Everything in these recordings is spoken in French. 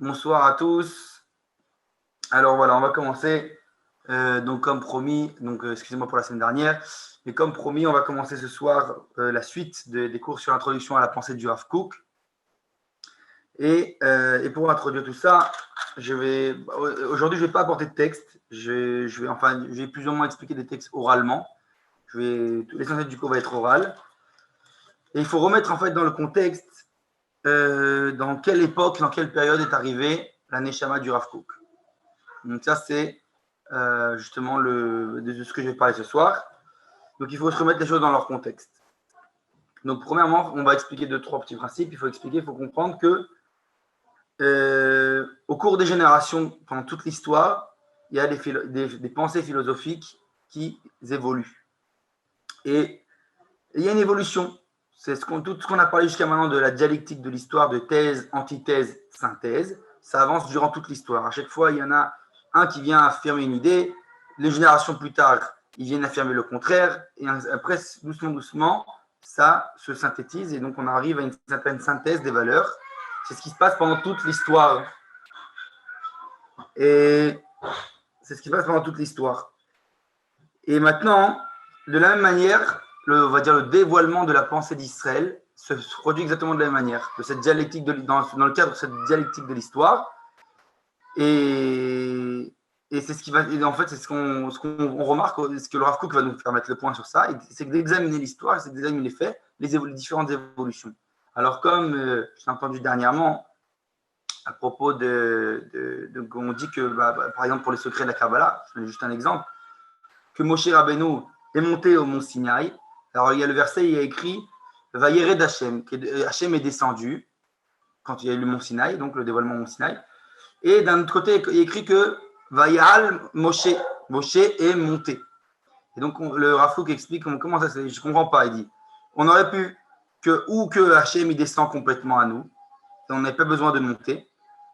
Bonsoir à tous. Alors voilà, on va commencer. Donc comme promis, excusez-moi pour la semaine dernière, mais comme promis, on va commencer ce soir la suite des cours sur l'introduction à la pensée du Rav Kook. Et pour introduire tout ça, aujourd'hui je vais pas apporter de texte. Je vais plus ou moins expliquer des textes oralement. L'essentiel du cours va être oral. Et il faut remettre en fait dans le contexte dans quelle époque, dans quelle période est arrivée la Neshama du Rav Kook. Donc ça, c'est justement de ce que je vais parler ce soir. Donc il faut se remettre les choses dans leur contexte. Donc premièrement, on va expliquer trois petits principes. Il faut comprendre que au cours des générations, pendant toute l'histoire, il y a des pensées philosophiques qui évoluent. Et il y a une évolution. C'est tout ce qu'on a parlé jusqu'à maintenant de la dialectique de l'histoire, de thèse, antithèse, synthèse. Ça avance durant toute l'histoire. À chaque fois, il y en a un qui vient affirmer une idée. Les générations plus tard, ils viennent affirmer le contraire. Et après, doucement, ça se synthétise. Et donc, on arrive à une certaine synthèse des valeurs. C'est ce qui se passe pendant toute l'histoire. Et c'est ce qui se passe pendant toute l'histoire. Et maintenant, de la même manière, on va dire le dévoilement de la pensée d'Israël se produit exactement de la même manière, de cette dialectique dans le cadre de cette dialectique de l'histoire. Et c'est ce qui va, et en fait, c'est ce qu'on remarque, ce que le Rav Kook va nous faire mettre le point sur ça, c'est d'examiner l'histoire, c'est d'examiner les faits, les différentes évolutions. Alors, comme j'ai entendu dernièrement, à propos on dit que, par exemple, pour les secrets de la Kabbalah, je donne juste un exemple, que Moshe Rabbeinu est monté au mont Sinaï. Alors, il y a le verset, il y a écrit Vayered Hashem, Hashem est descendu quand il y a eu le mont Sinaï, donc le dévoilement au mont Sinaï. Et d'un autre côté, il y a écrit que Vayal Moshe, Moshe est monté. Et donc, le Rav Kook explique comment ça se fait. Je ne comprends pas. Il dit on aurait pu que Hashem il descend complètement à nous, et on n'avait pas besoin de monter,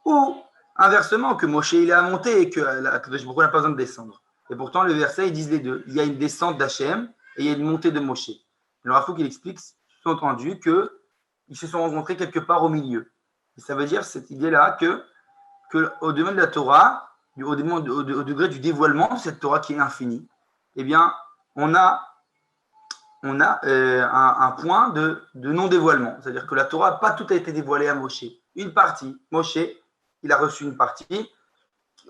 ou inversement, que Moshe il est à monter et que Akadosh Baruch Hu n'a pas besoin de descendre. Et pourtant, le verset, ils disent les deux. Il y a une descente d'Hachem et il y a une montée de Moshe. Le Rav Kook, il explique, sous-entendu, qu'ils se sont rencontrés quelque part au milieu. Et ça veut dire, cette idée-là, qu'au domaine de la Torah, au degré du dévoilement de cette Torah qui est infinie, eh bien, on a un point de non-dévoilement. C'est-à-dire que la Torah, pas tout a été dévoilé à Moshe. Une partie, Moshe, il a reçu une partie,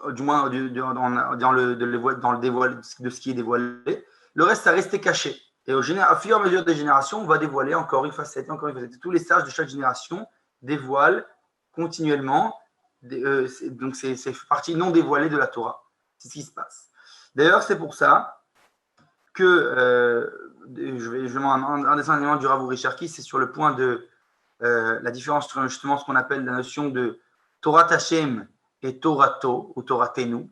du moins dans le dévoile de ce qui est dévoilé. Le reste, ça restait caché. Et au fur et à mesure des générations, on va dévoiler encore une facette, encore une facette. Tous les sages de chaque génération dévoilent continuellement. Donc, c'est partie non dévoilée de la Torah. C'est ce qui se passe. D'ailleurs, c'est pour ça que un des enseignements du Rav Uri Cherki, c'est sur le point de la différence entre justement ce qu'on appelle la notion de Torah Hashem et Torato ou Toratenu.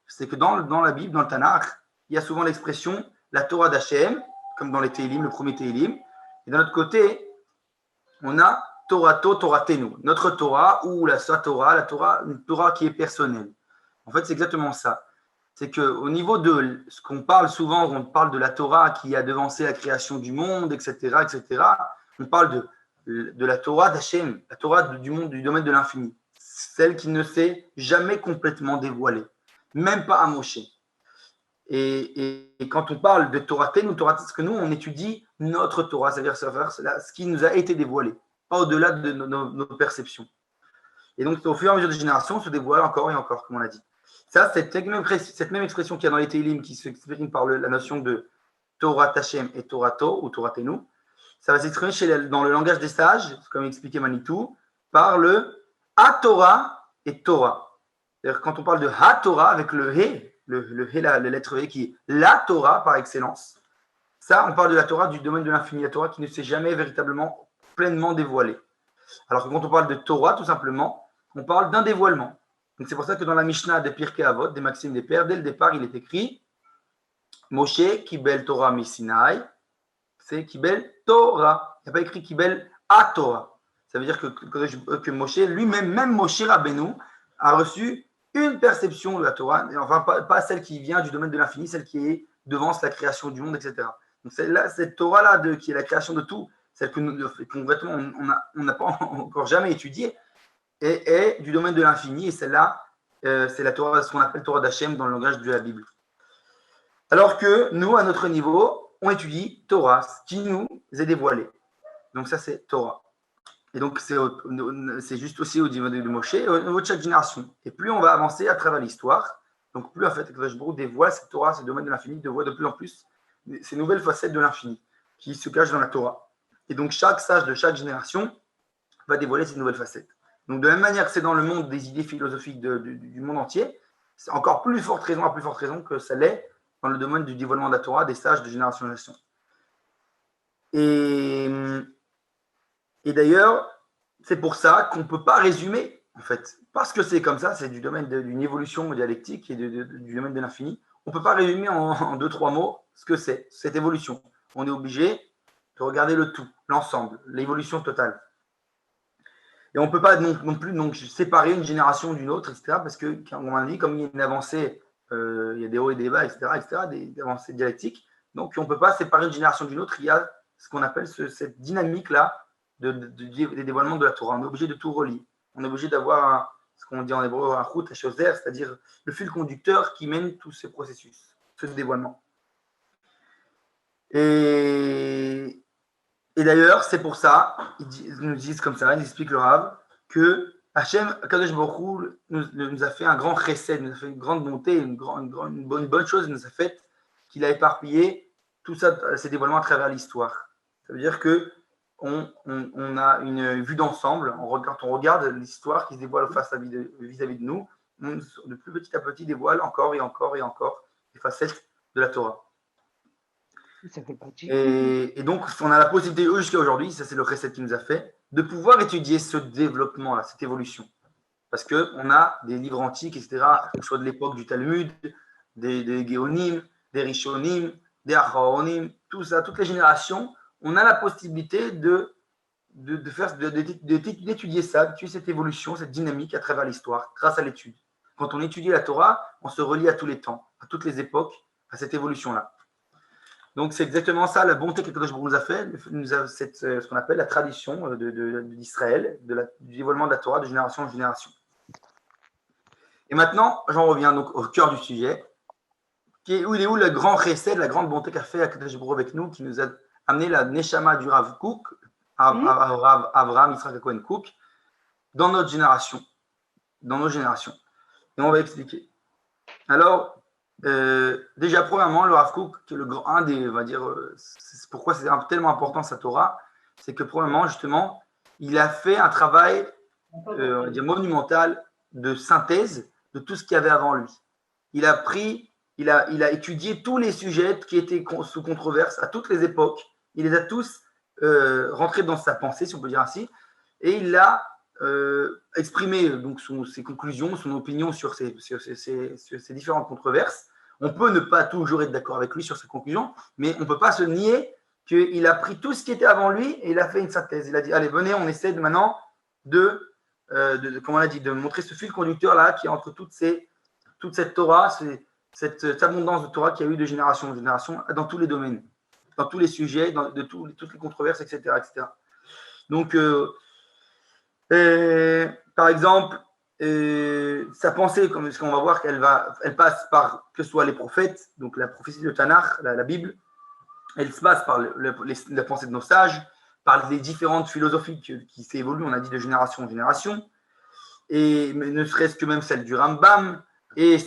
C'est que dans la Bible, dans le Tanakh, il y a souvent l'expression la Torah d'Hachem, comme dans les Télim, le premier Télim. Et d'un autre côté, on a Torato, Toratenu, notre Torah ou sa Torah, une Torah qui est personnelle. En fait, c'est exactement ça. C'est qu'au niveau de ce qu'on parle souvent, on parle de la Torah qui a devancé la création du monde, etc., on parle de la Torah d'Hachem, la Torah du monde, du domaine de l'infini. Celle qui ne s'est jamais complètement dévoilée, même pas à Moshe. Et quand on parle de Torah, parce que nous, on étudie notre Torah, c'est-à-dire ce qui nous a été dévoilé, pas au-delà de nos perceptions. Et donc, au fur et à mesure des générations, on se dévoile encore et encore, comme on a dit. Ça, cette même expression qu'il y a dans les Télim, qui s'exprime par la notion de Torah Hashem et Torato, ou Toratenu, ça va s'exprimer dans le langage des sages, comme expliquait Manitou, par le Ha-Torah et Torah. C'est-à-dire quand on parle de Ha-Torah avec le He, la lettre He qui est la Torah par excellence, ça, on parle de la Torah du domaine de l'infini, la Torah qui ne s'est jamais véritablement pleinement dévoilée. Alors que quand on parle de Torah, tout simplement, on parle d'un dévoilement. Donc c'est pour ça que dans la Mishnah des Pirkei Avot, des Maximes des Pères, dès le départ, il est écrit Moshe Kibel Torah Misinaï, c'est Kibel Torah. Il n'y a pas écrit Kibel A Torah. Ça veut dire que Moshe, lui-même, même Moshe Rabbeinu, a reçu une perception de la Torah, enfin pas celle qui vient du domaine de l'infini, celle qui devance la création du monde, etc. Donc cette Torah-là, qui est la création de tout, celle que concrètement on n'a pas encore jamais étudiée, est du domaine de l'infini, et celle-là, c'est la Torah, ce qu'on appelle Torah d'Hachem dans le langage de la Bible. Alors que nous, à notre niveau, on étudie Torah, ce qui nous est dévoilé. Donc ça, c'est Torah. Et donc, c'est juste aussi au niveau de Moshe, au niveau de chaque génération. Et plus on va avancer à travers l'histoire, donc plus en fait, Akadosh Baruch Hu dévoile cette Torah, ce domaine de l'infini, dévoile de plus en plus ces nouvelles facettes de l'infini qui se cachent dans la Torah. Et donc, chaque sage de chaque génération va dévoiler ces nouvelles facettes. Donc, de la même manière que c'est dans le monde des idées philosophiques du monde entier, c'est encore plus forte raison, à plus forte raison que ça l'est dans le domaine du dévoilement de la Torah des sages de génération en génération. Et d'ailleurs, c'est pour ça qu'on ne peut pas résumer, en fait, parce que c'est comme ça, c'est du domaine d'une évolution dialectique et du domaine de l'infini. On ne peut pas résumer en deux, trois mots ce que c'est, cette évolution. On est obligé de regarder le tout, l'ensemble, l'évolution totale. Et on ne peut pas non plus donc, séparer une génération d'une autre, etc. Parce que, comme on a dit, comme il y a une avancée, il y a des hauts et des bas, etc., des avancées dialectiques. Donc, on ne peut pas séparer une génération d'une autre. Il y a ce qu'on appelle cette dynamique-là des dévoilements de la Torah. On est obligé de tout relier. On est obligé d'avoir ce qu'on dit en hébreu un chut hachoser, c'est-à-dire le fil conducteur qui mène tout ce processus, ce dévoilement. Et d'ailleurs, c'est pour ça, ils nous disent comme ça, ils expliquent le Rav, que Hachem, Kadosh Baruch Hu, nous a fait un grand chesed, nous a fait une grande bonté, une bonne chose, il nous a fait qu'il a éparpillé tout ça, ces dévoilements à travers l'histoire. Ça veut dire que on a une vue d'ensemble, quand on regarde l'histoire qui se dévoile face vis-à-vis de nous, on, de plus petit à petit dévoile encore et encore et encore les facettes de la Torah. Et donc, on a la possibilité jusqu'à aujourd'hui, ça c'est le recette qui nous a fait, de pouvoir étudier ce développement-là, cette évolution. Parce qu'on a des livres antiques, etc., que ce soit de l'époque du Talmud, des Géonim, des Rishonim, des Acharonim, tout ça, toutes les générations, on a la possibilité d'étudier ça, d'étudier cette évolution, cette dynamique à travers l'histoire, grâce à l'étude. Quand on étudie la Torah, on se relie à tous les temps, à toutes les époques, à cette évolution-là. Donc, c'est exactement ça, la bonté que Kadosh Baruch nous a fait, ce qu'on appelle la tradition d'Israël, du dévoilement de la Torah de génération en génération. Et maintenant, j'en reviens donc au cœur du sujet, où il est où le grand chesed, la grande bonté qu'a fait Kadosh Baruch avec nous, qui nous a amené la Neshama du Rav Kook, Rav Avraham Yitzhak Cohen Kook, dans notre génération, dans nos générations. Et on va expliquer. Alors, déjà, premièrement, le Rav Kook, qui est un des, on va dire, c'est pourquoi c'est tellement important sa Torah, c'est que premièrement, justement, il a fait un travail, on va dire, monumental de synthèse de tout ce qu'il y avait avant lui. Il a étudié tous les sujets qui étaient sous controverse à toutes les époques. Il les a tous rentrés dans sa pensée, si on peut dire ainsi, et il a exprimé donc ses conclusions, son opinion sur ces différentes controverses. On peut ne pas toujours être d'accord avec lui sur ses conclusions, mais on ne peut pas se nier qu'il a pris tout ce qui était avant lui et il a fait une synthèse. Il a dit, allez, venez, on essaie maintenant comment on a dit, de montrer ce fil conducteur-là qui est entre toute cette Torah, cette abondance de Torah qu'il y a eu de génération en génération dans tous les domaines, dans tous les sujets, toutes les controverses, etc. etc. Donc, par exemple, sa pensée, comme ce qu'on va voir, elle passe par que ce soit les prophètes, donc la prophétie de Tanakh, la Bible, elle se passe par la pensée de nos sages, par les différentes philosophies qui s'évoluent, on a dit de génération en génération, et ne serait-ce que même celle du Rambam, et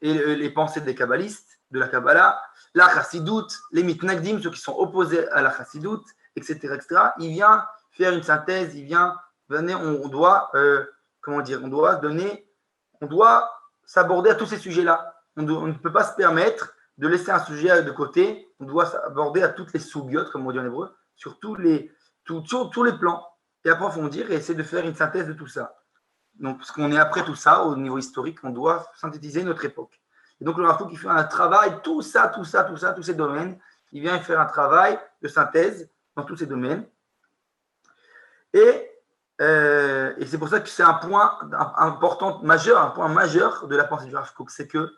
les pensées des kabbalistes, de la Kabbalah, la Chassidoute, les mitnagdim, ceux qui sont opposés à la Chassidoute, etc., etc. Il vient faire une synthèse, on doit s'aborder à tous ces sujets-là. On ne peut pas se permettre de laisser un sujet de côté. On doit s'aborder à toutes les sougiotes, comme on dit en hébreu, sur tous les plans, et approfondir et essayer de faire une synthèse de tout ça. Donc, parce qu'on est après tout ça, au niveau historique, on doit synthétiser notre époque. Et donc, le Rav Kook, il fait un travail, tous ces domaines. Il vient faire un travail de synthèse dans tous ces domaines. Et c'est pour ça que c'est un point important, majeur, un point majeur de la pensée du Rav Kook, c'est que,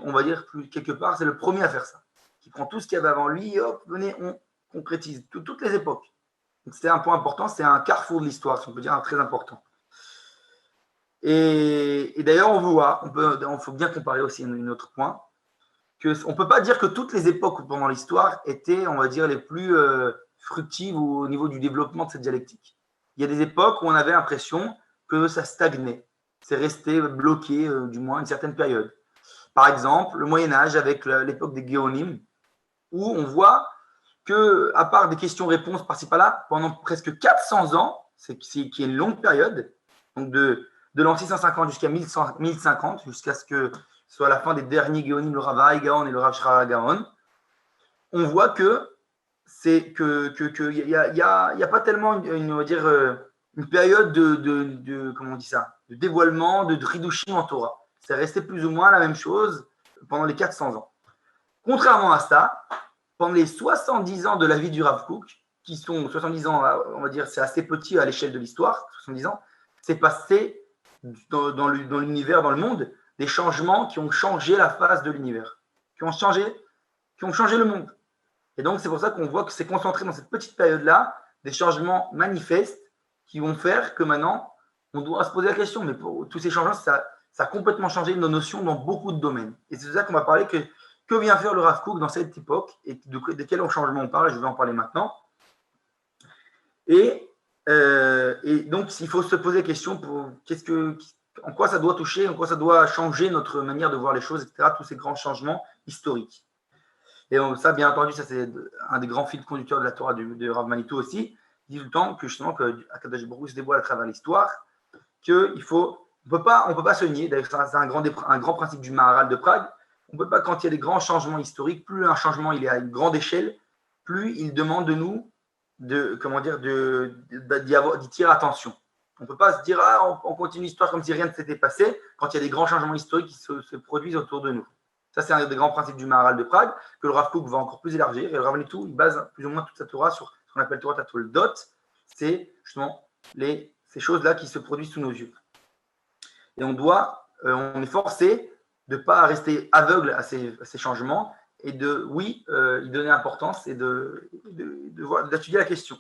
on va dire, quelque part, c'est le premier à faire ça. Qui prend tout ce qu'il y avait avant lui, et hop, venez, on concrétise toutes les époques. Donc, c'est un point important, c'est un carrefour de l'histoire, si on peut dire, très important. Et d'ailleurs, on voit, il faut bien comparer aussi un autre point, qu'on ne peut pas dire que toutes les époques pendant l'histoire étaient, on va dire, les plus fructives au niveau du développement de cette dialectique. Il y a des époques où on avait l'impression que ça stagnait, c'est resté bloqué, du moins, une certaine période. Par exemple, le Moyen-Âge avec l'époque des Géonimes, où on voit que, à part des questions-réponses par-ci par-là, pendant presque 400 ans, qui est une longue période, donc de l'an 650 jusqu'à 1050, jusqu'à ce que ce soit la fin des derniers Géonim, le Rav Hai Gaon et le Rav Shra Gaon, on voit que c'est y a pas tellement on va dire, une période comment on dit ça, de dévoilement, de Hidushim en Torah. C'est resté plus ou moins la même chose pendant les 400 ans. Contrairement à ça, pendant les 70 ans de la vie du Rav Kook, qui sont 70 ans, on va dire, c'est assez petit à l'échelle de l'histoire, 70 ans, c'est passé dans l'univers, dans le monde, des changements qui ont changé la face de l'univers, qui ont changé le monde. Et donc, c'est pour ça qu'on voit que c'est concentré dans cette petite période-là, des changements manifestes qui vont faire que maintenant, on doit se poser la question, mais pour tous ces changements, ça a complètement changé nos notions dans beaucoup de domaines. Et c'est de ça qu'on va parler que vient faire le Rav Kook dans cette époque et de quel changement on parle. Je vais en parler maintenant. Et donc, il faut se poser la question pour en quoi ça doit toucher, en quoi ça doit changer notre manière de voir les choses, etc. Tous ces grands changements historiques. Et ça, bien entendu, ça c'est un des grands fils conducteurs de la Torah de Rav Manitou aussi. Il dit tout le temps que justement que Akadosh Baruch Hu se dévoile à travers l'histoire, on peut pas se nier. D'ailleurs, c'est un grand principe du Maharal de Prague. On ne peut pas, quand il y a des grands changements historiques, plus un changement il est à une grande échelle, plus il demande de nous d'y tirer attention. On ne peut pas se dire on continue l'histoire comme si rien ne s'était passé quand il y a des grands changements historiques qui se produisent autour de nous. Ça, c'est un des grands principes du Maharal de Prague, que le Rav Kook va encore plus élargir. Et le Rav Manitou, il base plus ou moins toute sa Torah sur ce qu'on appelle Torah Tatoldot. C'est justement ces choses-là qui se produisent sous nos yeux. Et on est forcé de ne pas rester aveugle à ces changements et y donner importance et d'étudier la question.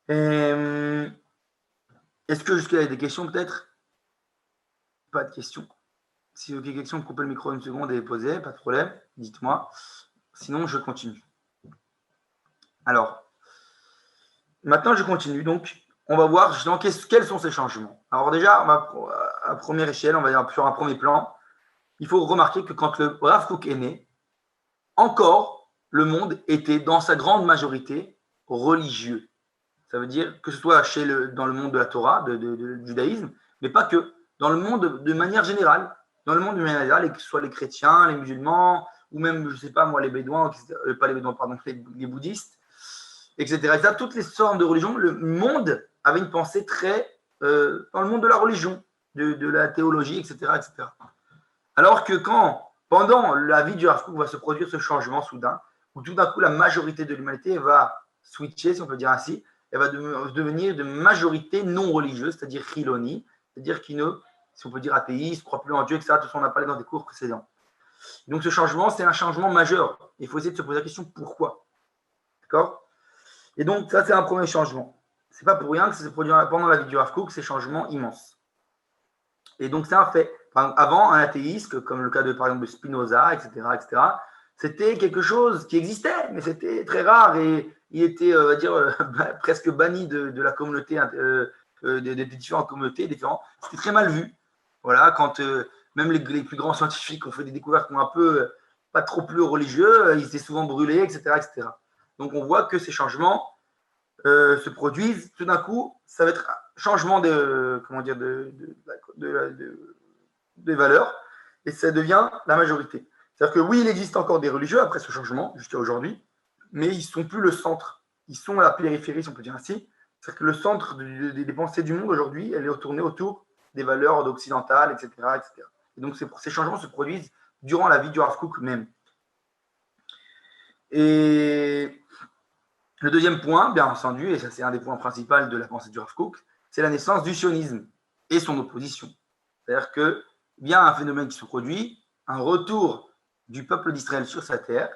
Est-ce que jusqu'à il y a des questions peut-être? Pas de questions. Si vous avez des questions, coupez le micro une seconde et posez, pas de problème, dites-moi. Sinon, je continue. Alors, maintenant, je continue. Donc, on va voir justement quels sont ces changements. Alors déjà, à première échelle, on va dire sur un premier plan, il faut remarquer que quand le Rav Kook est né, encore, le monde était dans sa grande majorité religieux. Ça veut dire que ce soit dans le monde de la Torah, du judaïsme, mais pas que. Dans le monde de manière générale, que ce soit les chrétiens, les musulmans, ou même, je ne sais pas moi, les bédouins, pas les bédouins, pardon, les bouddhistes, etc. Toutes les sortes de religions, le monde avait une pensée très dans le monde de la religion, de la théologie, etc., etc. Alors que pendant la vie du Rav Kook, va se produire ce changement soudain, où tout d'un coup, la majorité de l'humanité va switcher, si on peut dire ainsi, elle va devenir de majorité non religieuse, c'est-à-dire chiloni, c'est-à-dire qui ne, si on peut dire athéiste, ne croit plus en Dieu, etc. Tout ça, on a parlé dans des cours précédents. Donc ce changement, c'est un changement majeur. Il faut essayer de se poser la question pourquoi. D'accord? Et donc ça, c'est un premier changement. C'est pas pour rien que ça se produit pendant la vie du Rav Kook, ces changements immenses. Et donc c'est un fait. Avant, un athéiste, comme le cas par exemple de Spinoza, etc., c'était quelque chose qui existait, mais c'était très rare et il était, on va dire, presque banni de la communauté, des différentes communautés, C'était très mal vu. Voilà, quand même les plus grands scientifiques ont fait des découvertes qui ont un peu pas trop plus religieux, ils étaient souvent brûlés, etc., etc. Donc on voit que ces changements se produisent. Tout d'un coup, ça va être un changement des valeurs et ça devient la majorité. C'est-à-dire que oui, il existe encore des religieux après ce changement jusqu'à aujourd'hui, mais ils ne sont plus le centre. Ils sont à la périphérie, si on peut dire ainsi. C'est-à-dire que le centre des pensées du monde aujourd'hui, elle est tournée autour des valeurs occidentales, etc., etc. Et donc, ces changements se produisent durant la vie du Rav Kook même. Et le deuxième point, bien entendu, et ça c'est un des points principaux de la pensée du Rav Kook, c'est la naissance du sionisme et son opposition. C'est-à-dire qu'il y a un phénomène qui se produit, un retour du peuple d'Israël sur sa terre,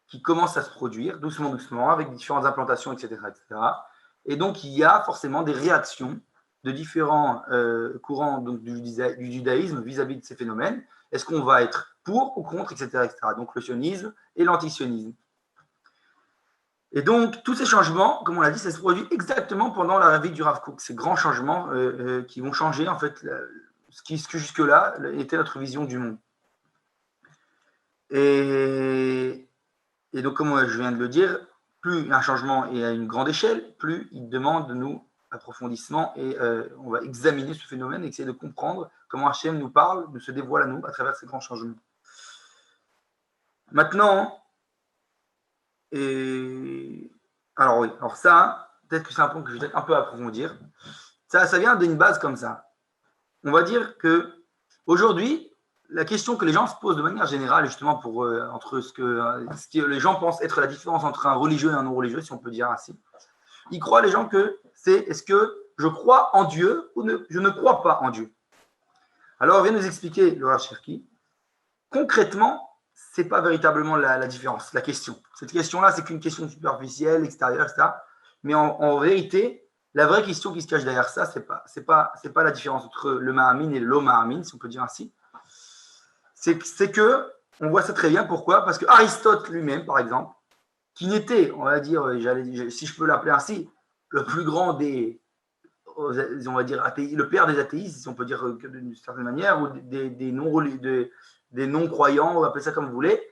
qui commence à se produire doucement, avec différentes implantations, etc., etc. Et donc, il y a forcément des réactions de différents courants donc, du judaïsme vis-à-vis de ces phénomènes. Est-ce qu'on va être pour ou contre, etc., etc. Donc le sionisme et l'antisionisme. Et donc, tous ces changements, comme on l'a dit, ça se produit exactement pendant la vie du Rav Kook. Ces grands changements qui vont changer, en fait, ce que jusque-là était notre vision du monde. Et donc, comme je viens de le dire, plus un changement est à une grande échelle, plus il demande de nous approfondissement et on va examiner ce phénomène et essayer de comprendre comment Hachem nous parle, se dévoile à nous à travers ces grands changements. Maintenant, alors oui, alors ça, peut-être que c'est un point que je vais peut-être un peu approfondir. Ça vient d'une base comme ça. On va dire que aujourd'hui, la question que les gens se posent de manière générale, justement, entre ce que les gens pensent être la différence entre un religieux et un non-religieux, si on peut dire ainsi, ils croient, les gens, que c'est est-ce que je crois en Dieu ou je ne crois pas en Dieu. Alors, on vient nous expliquer, le Rav Cherki, concrètement, ce n'est pas véritablement la différence, la question. Cette question-là, c'est qu'une question superficielle, extérieure, etc. Mais en vérité, la vraie question qui se cache derrière ça, ce n'est pas la différence entre le Mahamin et le Lo-Mahamin, si on peut dire ainsi. C'est que, on voit ça très bien, pourquoi? Parce que Aristote lui-même, par exemple, qui n'était, on va dire, si je peux l'appeler ainsi, le plus grand des, on va dire, le père des athéistes, si on peut dire d'une certaine manière, ou des non-croyants, ou appelez ça comme vous voulez,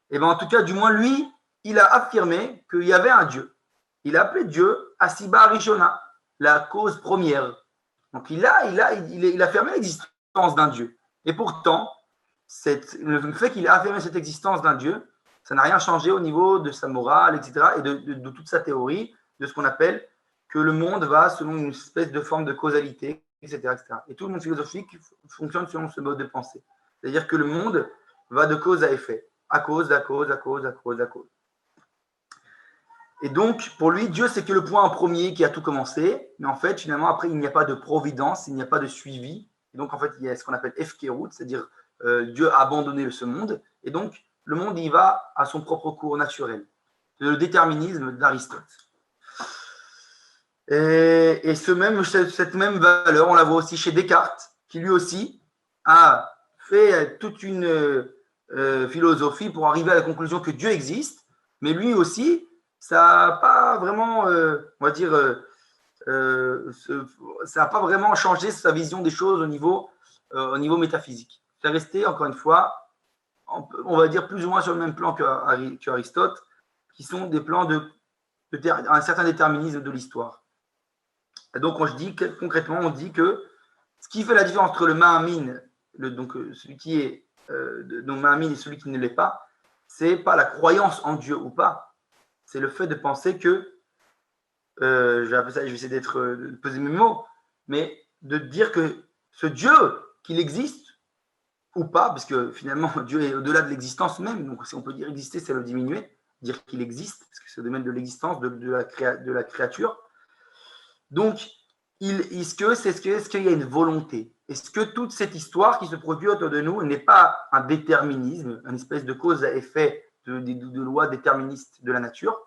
et bien en tout cas, du moins lui, il a affirmé qu'il y avait un Dieu. Il a appelé Dieu Asiba Arishona, la cause première. Donc il a affirmé l'existence d'un Dieu. Et pourtant, le fait qu'il ait affirmé cette existence d'un Dieu, ça n'a rien changé au niveau de sa morale, etc., et de toute sa théorie, de ce qu'on appelle que le monde va selon une espèce de forme de causalité, etc., etc. Et tout le monde philosophique fonctionne selon ce mode de pensée. C'est-à-dire que le monde va de cause à effet, à cause, à cause, à cause, à cause, à cause. Et donc, pour lui, Dieu, c'est que le point en premier qui a tout commencé, mais en fait, finalement, après, il n'y a pas de providence, il n'y a pas de suivi. Et donc, en fait, il y a ce qu'on appelle Efkerut, c'est-à-dire Dieu a abandonné ce monde, et donc, le monde, il va à son propre cours naturel. C'est le déterminisme d'Aristote. Et cette même valeur, on la voit aussi chez Descartes, qui lui aussi a fait toute une philosophie pour arriver à la conclusion que Dieu existe, mais lui aussi, ça n'a pas vraiment, on va dire, ça n'a pas vraiment changé sa vision des choses au niveau métaphysique. C'est resté, encore une fois, on va dire plus ou moins sur le même plan qu'Aristote, qui sont des plans un certain déterminisme de l'histoire. Et donc, concrètement, on dit que ce qui fait la différence entre le Mahamin, donc celui qui est Mahamin et celui qui ne l'est pas, c'est pas la croyance en Dieu ou pas, c'est le fait de penser que, je vais essayer de peser mes mots, mais de dire que ce Dieu, qu'il existe ou pas, parce que finalement Dieu est au-delà de l'existence même, donc si on peut dire exister, c'est le diminuer, dire qu'il existe, parce que c'est le domaine de l'existence, de la créature. Donc, est-ce qu'il y a une volonté? Est-ce que toute cette histoire qui se produit autour de nous n'est pas un déterminisme, une espèce de cause à effet de loi déterministe de la nature,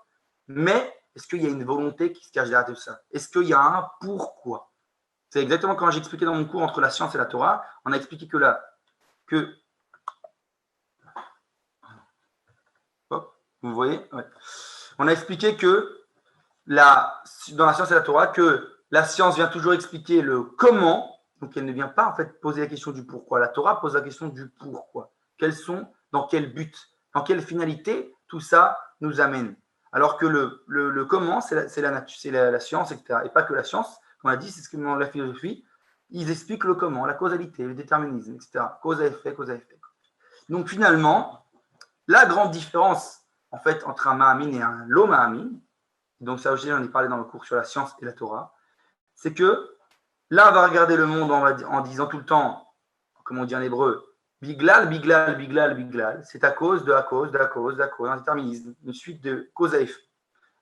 mais est-ce qu'il y a une volonté qui se cache derrière tout ça? Est-ce qu'il y a un pourquoi? C'est exactement comme j'ai expliqué dans mon cours entre la science et la Torah. On a expliqué vous voyez, ouais. On a expliqué que dans la science et la Torah, que la science vient toujours expliquer le comment, donc elle ne vient pas en fait poser la question du pourquoi. La Torah pose la question du pourquoi. Dans quel but, dans quelle finalité tout ça nous amène. Alors que le comment, c'est la science, etc. Et pas que la science, comme on a dit, c'est ce que dans la philosophie, ils expliquent le comment, la causalité, le déterminisme, etc. Cause à effet, cause à effet. Donc finalement, la grande différence en fait entre un Mahamin et un Lo-Mahamin, donc ça aussi j'en ai parlé dans le cours sur la science et la Torah, c'est que là on va regarder le monde en disant tout le temps, comme on dit en hébreu, biglal, biglal, biglal, biglal, c'est à cause de, à cause, de, à cause, d'un déterminisme, une suite de cause à effet.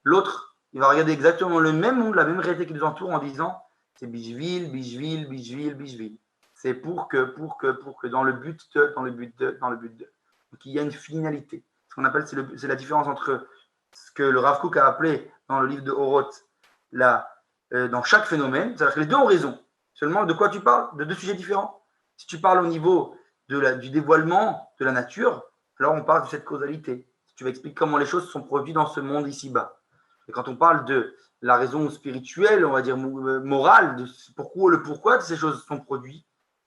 L'autre, il va regarder exactement le même monde, la même réalité qui nous entoure en disant, c'est bijvil, bijvil, bijvil, bijvil. C'est pour que, dans le but de, dans le but de, dans le but de. Donc il y a une finalité. Ce qu'on appelle, c'est la différence entre ce que le Rav Kook a appelé dans le livre de Oroth, dans chaque phénomène. C'est-à-dire que les deux ont raison. Seulement, de quoi tu parles? De deux sujets différents. Si tu parles au niveau du dévoilement de la nature, alors on parle de cette causalité. Tu vas expliquer comment les choses sont produites dans ce monde ici-bas. Et quand on parle de la raison spirituelle, on va dire morale, de pourquoi de ces choses sont produites,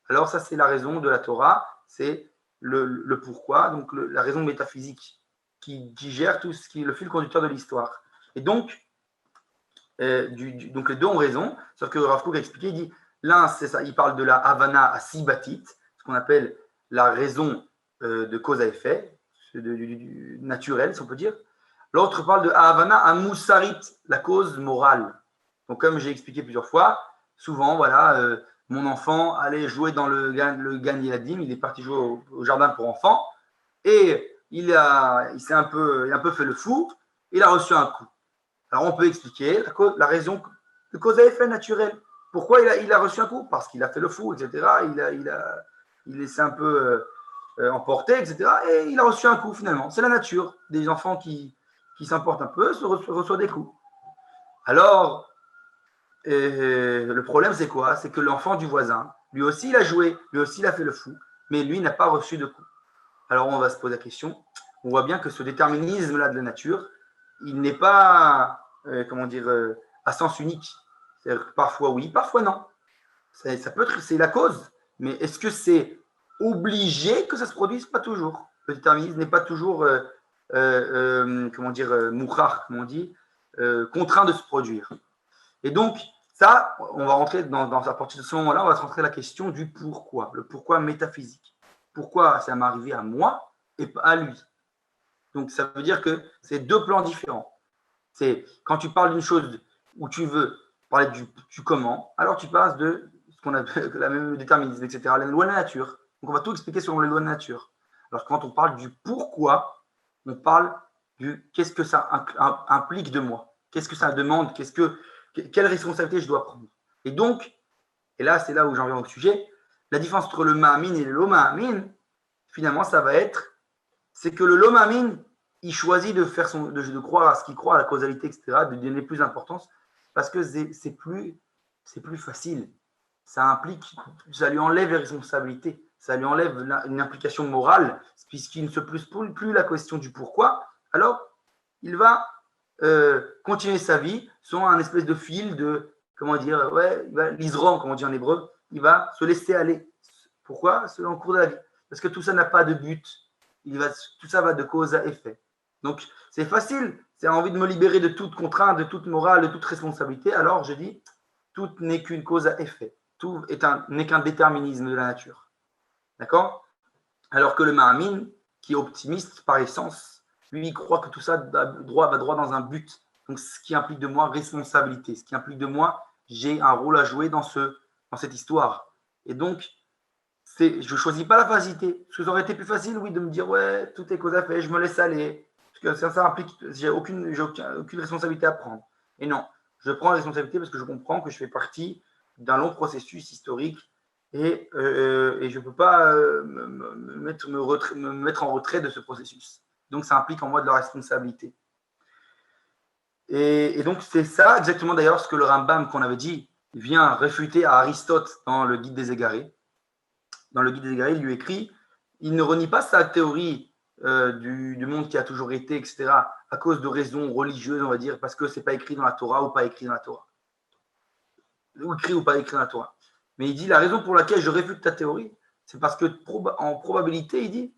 alors ça, c'est la raison de la Torah, c'est le pourquoi, donc la raison métaphysique qui gère tout ce qui est le fil conducteur de l'histoire. Et donc, donc les deux ont raison, sauf que Rav Kook a expliqué, il dit, l'un, c'est ça, il parle de la Havana à Sibatit, ce qu'on appelle la raison de cause à effet, du naturel, si on peut dire. L'autre parle de Havana à Moussarit, la cause morale. Donc, comme j'ai expliqué plusieurs fois, souvent, voilà, mon enfant allait jouer dans le Gan Yeladim, il est parti jouer au jardin pour enfants, et il s'est un peu fait le fou, il a reçu un coup. Alors, on peut expliquer la raison de cause à effet naturel. Pourquoi il a reçu un coup? Parce qu'il a fait le fou, etc. Il s'est un peu emporté, etc. Et il a reçu un coup, finalement. C'est la nature. Des enfants qui s'emportent un peu reçoivent des coups. Alors, le problème, c'est quoi? C'est que l'enfant du voisin, lui aussi, il a joué, lui aussi, il a fait le fou, mais lui n'a pas reçu de coup. Alors, on va se poser la question. On voit bien que ce déterminisme-là de la nature, il n'est pas, à sens unique. C'est-à-dire que parfois oui, parfois non. Ça peut être, c'est la cause, mais est-ce que c'est obligé que ça se produise? Pas toujours. Le déterminisme n'est pas toujours, mouchar, comme on dit, contraint de se produire. Et donc, ça, on va rentrer à partir de ce moment-là, on va rentrer la question du pourquoi, le pourquoi métaphysique. Pourquoi ça m'est arrivé à moi et pas à lui? Donc, ça veut dire que c'est deux plans différents. C'est quand tu parles d'une chose où tu veux parler du comment, alors tu passes de ce qu'on appelle la même déterminisme, etc., les lois de la nature. Donc, on va tout expliquer selon les lois de la nature. Alors, quand on parle du pourquoi, on parle du qu'est-ce que ça implique de moi, qu'est-ce que ça demande, quelle responsabilité je dois prendre. Et donc, et là, c'est là où j'en viens au sujet, la différence entre le ma'amin et le lo-ma'amin, finalement, ça va être, c'est que le lo-ma'amin, il choisit de croire à ce qu'il croit, à la causalité, etc., de donner plus d'importance, parce que c'est plus facile. Ça lui enlève les responsabilités, ça lui enlève une implication morale, puisqu'il ne se pose plus la question du pourquoi. Alors, il va continuer sa vie selon un espèce de fil de, l'isrom, comme on dit en hébreu, il va se laisser aller. Pourquoi? Selon le cours de la vie. Parce que tout ça n'a pas de but. Tout ça va de cause à effet. Donc, c'est facile. C'est envie de me libérer de toute contrainte, de toute morale, de toute responsabilité. Alors, je dis, tout n'est qu'une cause à effet. Tout n'est qu'un déterminisme de la nature. D'accord? Alors que le Mahamin, qui est optimiste par essence, lui, il croit que tout ça va droit dans un but. Donc, ce qui implique de moi responsabilité, ce qui implique de moi, j'ai un rôle à jouer dans cette histoire. Et donc, je ne choisis pas la facilité. Parce que ça aurait été plus facile, oui, de me dire, ouais, tout est cause à effet, je me laisse aller. Parce que ça implique, j'ai aucune responsabilité à prendre. Et non, je prends la responsabilité parce que je comprends que je fais partie d'un long processus historique et je ne peux pas me mettre en retrait de ce processus. Donc, ça implique en moi de la responsabilité. Et donc, c'est ça exactement d'ailleurs ce que le Rambam qu'on avait dit vient réfuter à Aristote dans le Guide des Égarés. Dans le Guide des Égarés, il lui écrit, il ne renie pas sa théorie du monde qui a toujours été, etc., à cause de raisons religieuses, on va dire, parce que ce n'est pas écrit dans la Torah ou pas écrit dans la Torah. Ou écrit ou pas écrit dans la Torah. Mais il dit, la raison pour laquelle je réfute ta théorie, c'est parce que en probabilité, il dit,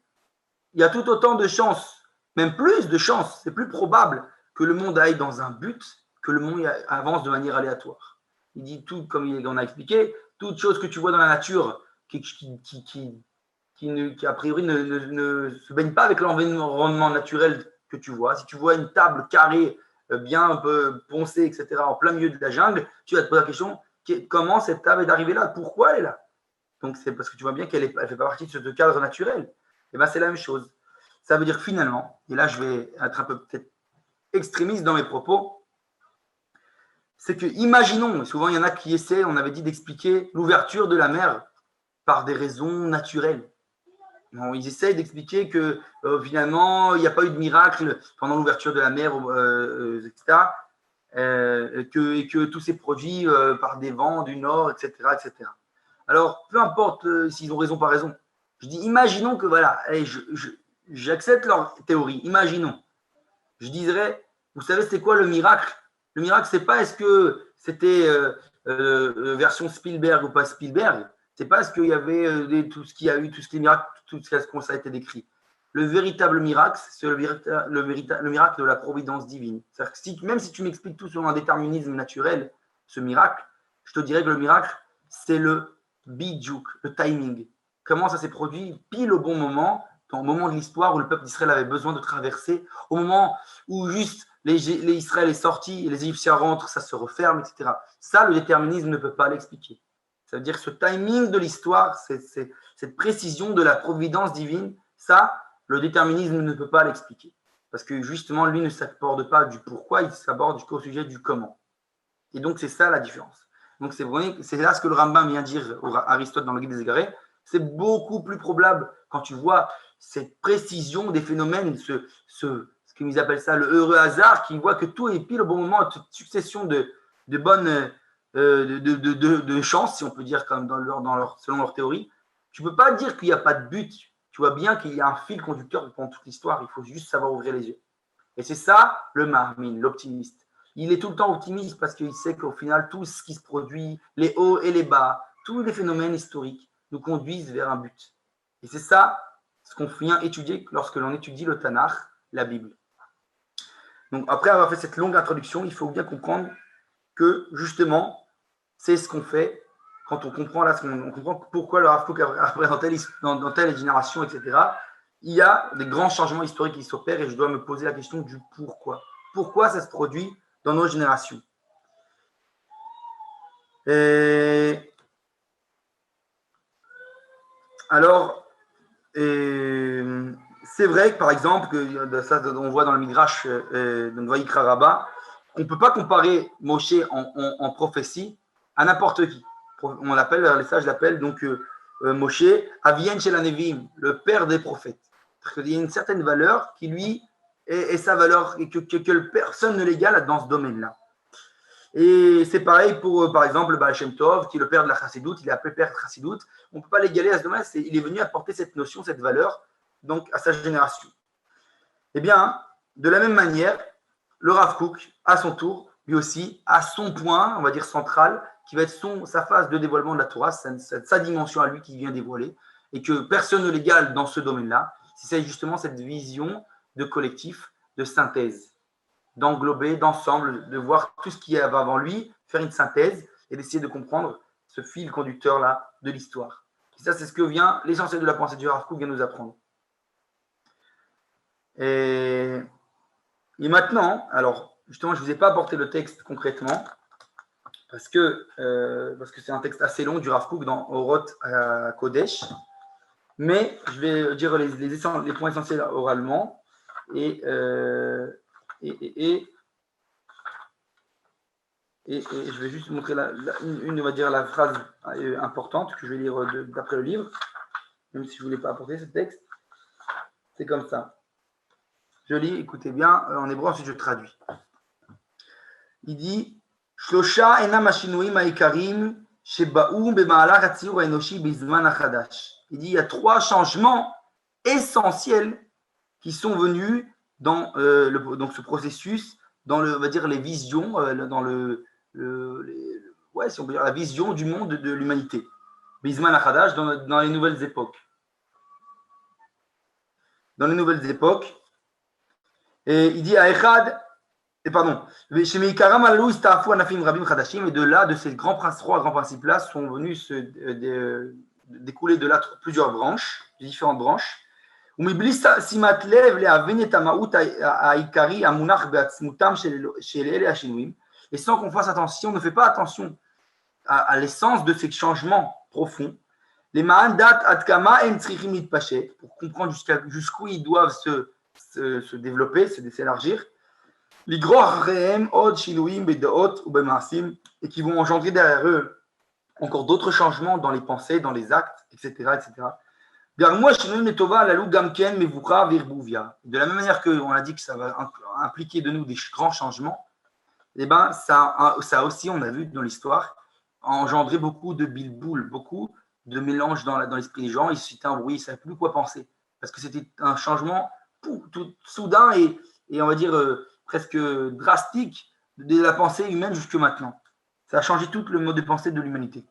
il y a tout autant de chances, même plus de chances, c'est plus probable que le monde aille dans un but que le monde avance de manière aléatoire. Il dit tout, comme on a expliqué, toute chose que tu vois dans la nature qui a priori ne se baigne pas avec l'environnement naturel que tu vois. Si tu vois une table carrée, bien un peu poncée, etc., en plein milieu de la jungle, tu vas te poser la question, comment cette table est arrivée là? Pourquoi elle est là? Donc, c'est parce que tu vois bien qu'elle ne fait pas partie de ce cadre naturel. Et bien, c'est la même chose. Ça veut dire que finalement, et là, je vais être un peu peut-être extrémiste dans mes propos, c'est que, imaginons, souvent il y en a qui essaient, on avait dit d'expliquer l'ouverture de la mer par des raisons naturelles. Bon, ils essayent d'expliquer que finalement, il n'y a pas eu de miracle pendant l'ouverture de la mer, etc. et que tous ces produits par des vents du nord, etc., etc. Alors, peu importe s'ils ont raison ou pas raison. Je dis, imaginons que voilà, allez, j'accepte leur théorie. Imaginons. Je dirais, vous savez, c'est quoi le miracle? Le miracle, c'est pas est-ce que c'était version Spielberg ou pas Spielberg. C'est pas est-ce qu'il y avait tout ce qu'il y a eu, tout ce qui est miracle, tout ce qui a été décrit. Le véritable miracle, c'est le miracle de la providence divine. C'est-à-dire que même si tu m'expliques tout sur un déterminisme naturel, ce miracle, je te dirais que le miracle, c'est le bidjouk, le timing. Comment ça s'est produit pile au bon moment, au moment de l'histoire où le peuple d'Israël avait besoin de traverser, au moment où juste les Israël est sorti, les Égyptiens rentrent, ça se referme, etc. Ça, le déterminisme ne peut pas l'expliquer. Ça veut dire que ce timing de l'histoire, cette précision de la providence divine, ça, le déterminisme ne peut pas l'expliquer. Parce que justement, lui ne s'aborde pas du pourquoi, il s'aborde au sujet du comment. Et donc, c'est ça la différence. Donc, c'est là ce que le Rambam vient dire à Aristote dans le Guide des Égarés. C'est beaucoup plus probable quand tu vois cette précision des phénomènes, ce qu'ils appellent ça le heureux hasard, qui voit que tout est pile au bon moment, toute succession de bonnes de chances, si on peut dire, comme selon leur théorie. Tu ne peux pas dire qu'il n'y a pas de but. Tu vois bien qu'il y a un fil conducteur pendant toute l'histoire. Il faut juste savoir ouvrir les yeux. Et c'est ça le Mahmin, l'optimiste. Il est tout le temps optimiste parce qu'il sait qu'au final, tout ce qui se produit, les hauts et les bas, tous les phénomènes historiques nous conduisent vers un but. Et c'est ça ce qu'on vient étudier lorsque l'on étudie le Tanakh, la Bible. Donc après avoir fait cette longue introduction, il faut bien comprendre que justement, c'est ce qu'on fait quand on comprend, on comprend pourquoi le Rav Kook a représenté dans telle génération, etc. Il y a des grands changements historiques qui s'opèrent et je dois me poser la question du pourquoi. Pourquoi ça se produit dans nos générations? Alors, c'est vrai que par exemple, ça on voit dans le Midrash de Vaïkra Rabbah, on ne peut pas comparer Moshe en prophétie à n'importe qui. On l'appelle, les sages l'appellent donc Moshe, Avien Shel Hanevim, le père des prophètes. Il y a une certaine valeur qui lui est sa valeur et que personne ne l'égale dans ce domaine-là. Et c'est pareil pour, par exemple, le Baal Shem Tov, qui est le père de la Chassidoute, il est appelé père de Chassidoute. On ne peut pas l'égaler à ce domaine, il est venu apporter cette notion, cette valeur, donc à sa génération. Eh bien, de la même manière, le Rav Kook, à son tour, lui aussi, a son point, on va dire central, qui va être sa phase de dévoilement de la Torah, sa dimension à lui qui vient dévoiler, et que personne ne l'égale dans ce domaine-là. C'est justement cette vision de collectif, de synthèse, d'englober, d'ensemble, de voir tout ce qui est avant lui, faire une synthèse et d'essayer de comprendre ce fil conducteur-là de l'histoire. Et ça, c'est ce que vient l'essentiel de la pensée du Rav Kook vient nous apprendre. Et maintenant, alors, justement, je ne vous ai pas apporté le texte concrètement, parce que c'est un texte assez long du Rav Kook dans Oroth Kodesh, mais je vais dire les points essentiels oralement, et je vais juste montrer on va dire la phrase importante que je vais lire d'après le livre, même si je ne voulais pas apporter ce texte. C'est comme ça. Je lis, écoutez bien, en hébreu, ensuite je traduis. Il dit Shlosha enam hashinuim ha'ikarim sheba'u b'ma'alach hatziyur ha'enoshi bizman hachadash. Il dit il y a 3 changements essentiels qui sont venus dans donc ce processus, dans on va dire les visions, dans si on peut dire la vision du monde de l'humanité. Bizman hachadash, dans les nouvelles époques. Dans les nouvelles époques. Et il dit à Echad, et de là, de ces 3 grands principes-là, sont venus découler de là plusieurs branches, différentes branches. Et sans qu'on fasse attention, on ne fait pas attention à l'essence de ces changements profonds. Les ma'andat adkama en tzrichim mitpashet, pour comprendre jusqu'où ils doivent se développer, s'élargir, et qui vont engendrer derrière eux encore d'autres changements dans les pensées, dans les actes, etc. etc. De la même manière qu'on a dit que ça va impliquer de nous des grands changements, eh ben, ça aussi, on a vu dans l'histoire, a engendré beaucoup de bilboul, beaucoup de mélange dans l'esprit des gens. Ils suscitaient un bruit, ils ne savaient plus quoi penser. Parce que c'était un changement tout soudain et on va dire presque drastique de la pensée humaine jusque maintenant. Ça a changé tout le mode de pensée de l'humanité.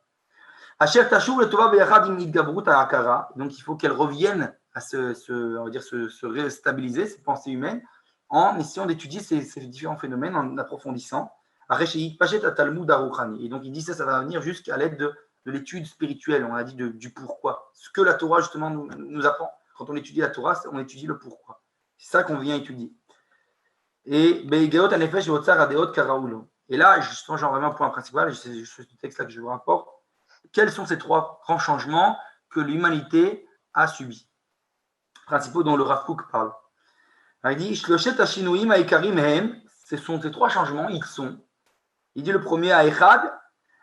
Donc il faut qu'elle revienne à on va dire, se réstabiliser, ces pensées humaines, en essayant d'étudier ces différents phénomènes, en approfondissant. Et donc il dit ça va venir jusqu'à l'aide de l'étude spirituelle, on a dit du pourquoi. Ce que la Torah justement nous apprend. Quand on étudie la Torah, on étudie le pourquoi. C'est ça qu'on vient étudier. Et là, justement, j'en reviens au point principal, c'est juste ce texte-là que je vous rapporte. Quels sont ces trois grands changements que l'humanité a subis, principaux dont le Rav Kook parle. Il dit Shloshet Hashinuim Haikarim Hem, ce sont ces trois changements, ils sont. Il dit le premier Haechad,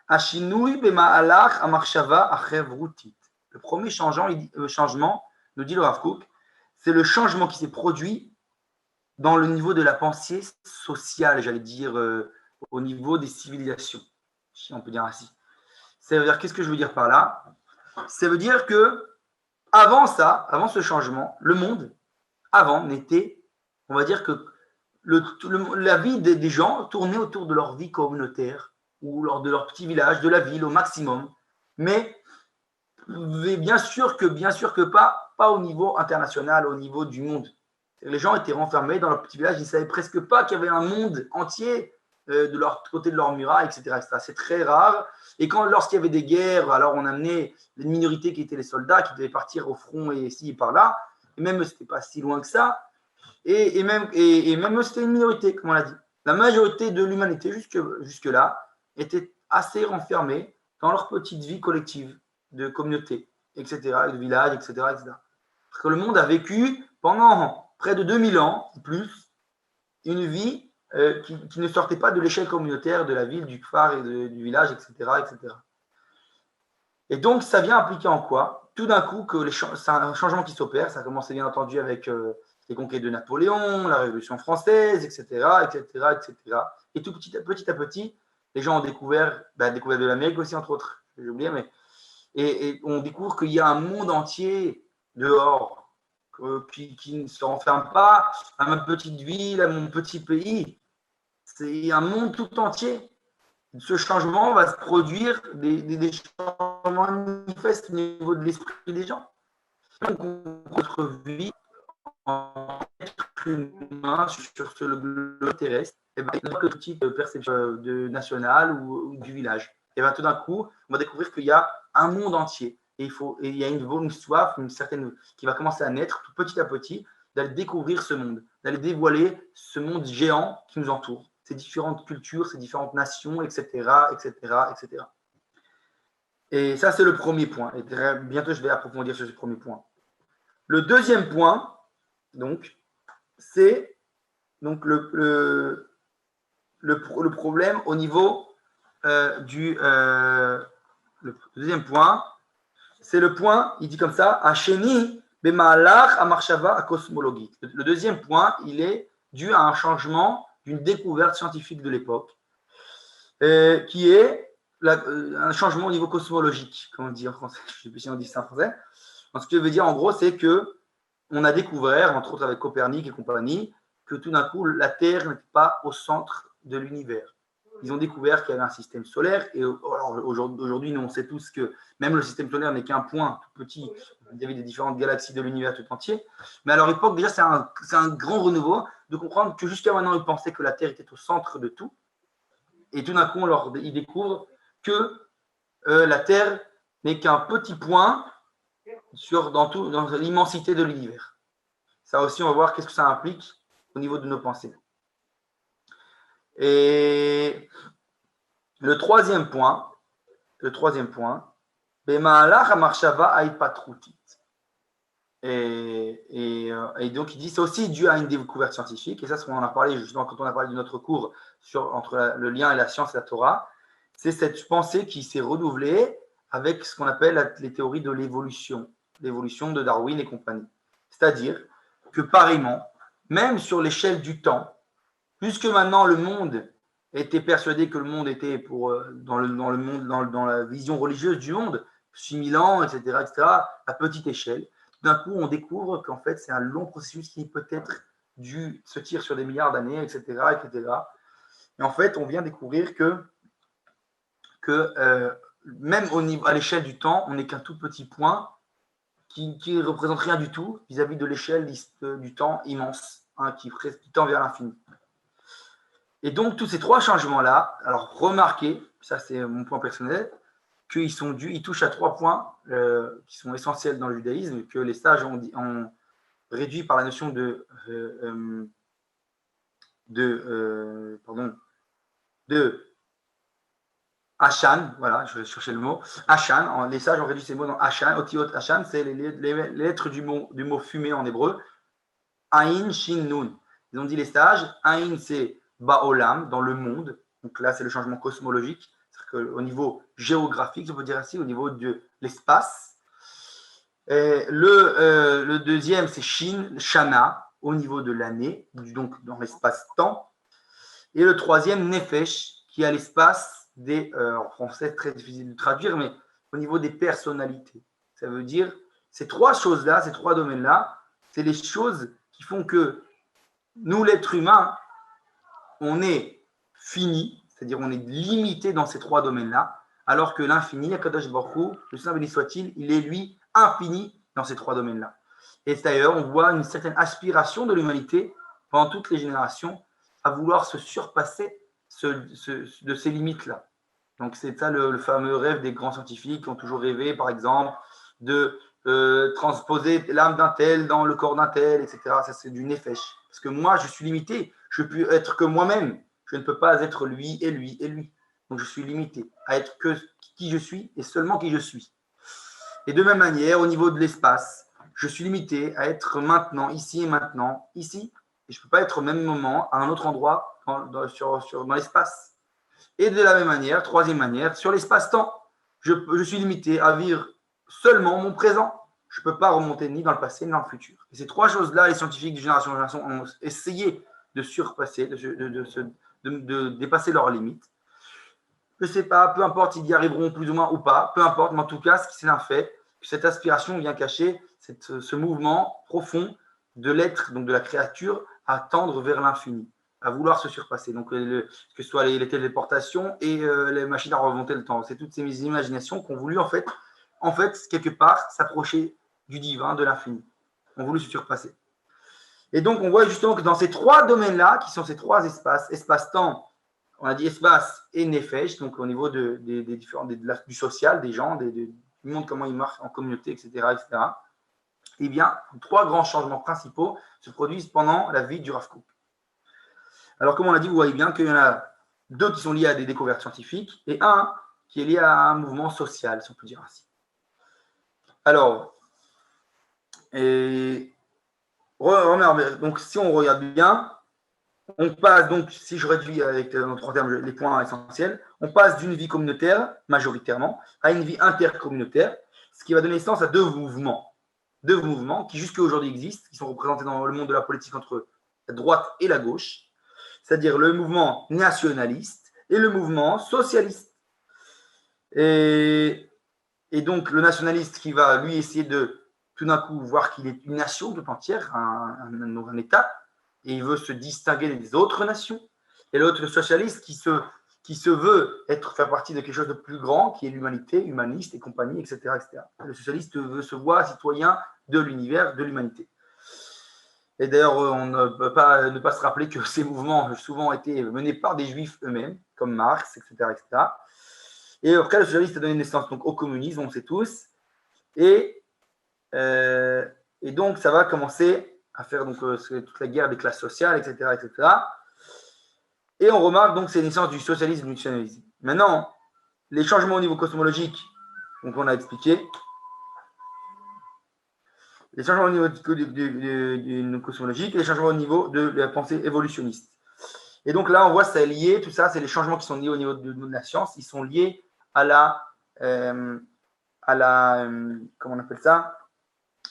Hashinui Bema'alach Amarshava Achevrutit. Le premier changement, nous dit le Rav Kook, c'est le changement qui s'est produit dans le niveau de la pensée sociale, j'allais dire, au niveau des civilisations, si on peut dire ainsi. Ça veut dire, qu'est-ce que je veux dire par là? Ça veut dire que avant ce changement, le monde, avant, n'était, on va dire que la vie des gens tournait autour de leur vie communautaire ou lors de leur petit village, de la ville au maximum. Mais bien sûr que pas au niveau international, au niveau du monde. Les gens étaient renfermés dans leur petit village, ils ne savaient presque pas qu'il y avait un monde entier de leur côté de leur muraille, etc. C'est très rare. Et lorsqu'il y avait des guerres, alors on amenait les minorités qui étaient les soldats, qui devaient partir au front et ici et par là. Et même ce n'était pas si loin que ça. Et même c'était une minorité, comme on l'a dit. La majorité de l'humanité, jusque-là, était assez renfermée dans leur petite vie collective de communauté, etc., de village, etc., etc. Parce que le monde a vécu pendant près de 2000 ans, plus, une vie qui ne sortait pas de l'échelle communautaire de la ville, du phare et du village, etc., etc. Et donc, ça vient impliquer en quoi? Tout d'un coup, c'est un changement qui s'opère. Ça a commencé bien entendu avec les conquêtes de Napoléon, la Révolution française, etc., etc., etc. Et tout petit à petit, les gens ont découvert de l'Amérique aussi, entre autres, j'ai oublié, mais et on découvre qu'il y a un monde entier dehors qui ne se renferme pas à ma petite ville, à mon petit pays. C'est un monde tout entier. Ce changement va se produire des changements manifestes au niveau de l'esprit des gens. Donc, notre vie en être humain sur le globe terrestre, et ben, il n'y a que petite perception nationale ou du village. Et bien tout d'un coup, on va découvrir qu'il y a un monde entier. Et il y a une soif, une certaine qui va commencer à naître tout petit à petit, d'aller découvrir ce monde, d'aller dévoiler ce monde géant qui nous entoure, ces différentes cultures, ces différentes nations, etc., etc., etc. Et ça, c'est le premier point. Et bientôt, je vais approfondir sur ce premier point. Le deuxième point, donc, c'est donc le problème au niveau le deuxième point, c'est le point, il dit comme ça, Hacheni b'ma'alach amarshava cosmologique. Le deuxième point, il est dû à un changement d'une découverte scientifique de l'époque, qui est un changement au niveau cosmologique, comme on dit en français. Je ne sais plus si on dit ça en français. Donc, ce que je veux dire, en gros, c'est que on a découvert, entre autres avec Copernic et compagnie, que tout d'un coup, la Terre n'était pas au centre de l'univers. Ils ont découvert qu'il y avait un système solaire. Et aujourd'hui, nous, on sait tous que même le système solaire n'est qu'un point tout petit. Il y avait des différentes galaxies de l'univers tout entier. Mais à leur époque, déjà, c'est un grand renouveau de comprendre que jusqu'à maintenant, ils pensaient que la Terre était au centre de tout. Et tout d'un coup, ils découvrent que la Terre n'est qu'un petit point dans l'immensité de l'univers. Ça aussi, on va voir qu'est-ce que ça implique au niveau de nos pensées. Et le troisième point, et donc il dit c'est aussi dû à une découverte scientifique, et ça, on en a parlé justement quand on a parlé de notre cours entre le lien et la science et la Torah, c'est cette pensée qui s'est renouvelée avec ce qu'on appelle les théories de l'évolution de Darwin et compagnie. C'est-à-dire que pareillement, même sur l'échelle du temps, puisque maintenant le monde était persuadé que le monde était dans le monde, dans la vision religieuse du monde, 6000 ans, etc., à petite échelle. D'un coup, on découvre qu'en fait, c'est un long processus qui peut-être se tire sur des milliards d'années, etc., etc. Et en fait, on vient découvrir que même à l'échelle du temps, on n'est qu'un tout petit point qui ne représente rien du tout vis-à-vis de l'échelle du temps immense, hein, qui tend vers l'infini. Et donc, tous ces trois changements-là, alors remarquez, ça c'est mon point personnel, ils touchent à 3 points qui sont essentiels dans le judaïsme, que les sages ont réduit par la notion de Hashan, voilà, je vais chercher le mot. Hashan, les sages ont réduit ces mots dans Hashan. Otiot Hashan, c'est les lettres du mot fumée en hébreu. Aïn, Shin, Nun. Ils ont dit les sages, Aïn, c'est Ba'olam, dans le monde. Donc là, c'est le changement cosmologique. C'est-à-dire qu'au niveau géographique, je peux dire ainsi, au niveau de l'espace. Le deuxième, c'est Shin, Shana, au niveau de l'année, donc dans l'espace-temps. Et le troisième, Nefesh, qui a l'espace en français, très difficile de traduire, mais au niveau des personnalités. Ça veut dire, ces trois choses-là, ces trois domaines-là, c'est les choses qui font que nous, l'être humain, on est fini, c'est-à-dire on est limité dans ces trois domaines-là, alors que l'infini, Akadosh Baruch Hu, le Saint béni soit-il, il est lui infini dans ces trois domaines-là. Et d'ailleurs, on voit une certaine aspiration de l'humanité pendant toutes les générations à vouloir se surpasser de ces limites-là. Donc c'est ça le fameux rêve des grands scientifiques qui ont toujours rêvé, par exemple, de transposer l'âme d'un tel dans le corps d'un tel, etc. Ça, c'est du nefesh. Parce que moi, je suis limité. Je ne peux être que moi-même. Je ne peux pas être lui et lui et lui. Donc, je suis limité à être que qui je suis et seulement qui je suis. Et de même manière, au niveau de l'espace, je suis limité à être maintenant, ici et maintenant, ici. Et je ne peux pas être au même moment, à un autre endroit dans l'espace. Et de la même manière, troisième manière, sur l'espace-temps, je suis limité à vivre seulement mon présent. Je ne peux pas remonter ni dans le passé ni dans le futur. Et ces trois choses-là, les scientifiques de génération en génération ont essayé de surpasser, de dépasser leurs limites. Je ne sais pas, peu importe s'ils y arriveront plus ou moins ou pas, peu importe, mais en tout cas, ce qui c'est un fait, que cette aspiration vient cacher ce mouvement profond de l'être, donc de la créature, à tendre vers l'infini, à vouloir se surpasser. Donc, que ce soit les téléportations et les machines à remonter le temps. C'est toutes ces imaginations qui ont voulu, en fait, quelque part, s'approcher du divin, de l'infini. On voulu se surpasser. Et donc, on voit justement que dans ces trois domaines-là, qui sont ces trois espaces, espace-temps, on a dit espace et nefesh, donc au niveau des différents, du social, des gens, du monde, comment ils marchent en communauté, etc., etc. Eh bien, trois grands changements principaux se produisent pendant la vie du Rav Kook. Alors, comme on l'a dit, vous voyez bien qu'il y en a deux qui sont liés à des découvertes scientifiques et un qui est lié à un mouvement social, si on peut dire ainsi. Alors, donc si on regarde bien, on passe donc, si je réduis avec en trois termes les points essentiels, on passe d'une vie communautaire, majoritairement, à une vie intercommunautaire, ce qui va donner naissance à deux mouvements qui jusqu'à aujourd'hui existent, qui sont représentés dans le monde de la politique entre la droite et la gauche, c'est-à-dire le mouvement nationaliste et le mouvement socialiste. Et donc le nationaliste qui va lui essayer de tout d'un coup voir qu'il est une nation toute entière, un État, et il veut se distinguer des autres nations. Et l'autre, le socialiste, qui se veut faire partie de quelque chose de plus grand, qui est l'humanité, humaniste et compagnie, etc., etc. Le socialiste veut se voir citoyen de l'univers, de l'humanité. Et d'ailleurs, on ne peut pas ne pas se rappeler que ces mouvements ont souvent été menés par des juifs eux-mêmes, comme Marx, etc., etc. Et après, le socialiste a donné naissance donc, au communisme, on sait tous. Et donc, ça va commencer à faire donc, toute la guerre des classes sociales, etc., etc. Et on remarque donc ces naissances du socialisme et du nationalisme. Maintenant, les changements au niveau cosmologique, donc on a expliqué. Les changements au niveau du cosmologique et les changements au niveau de la pensée évolutionniste. Et donc là, on voit ça est lié, tout ça, c'est les changements qui sont liés au niveau de la science, ils sont liés à la comment on appelle ça,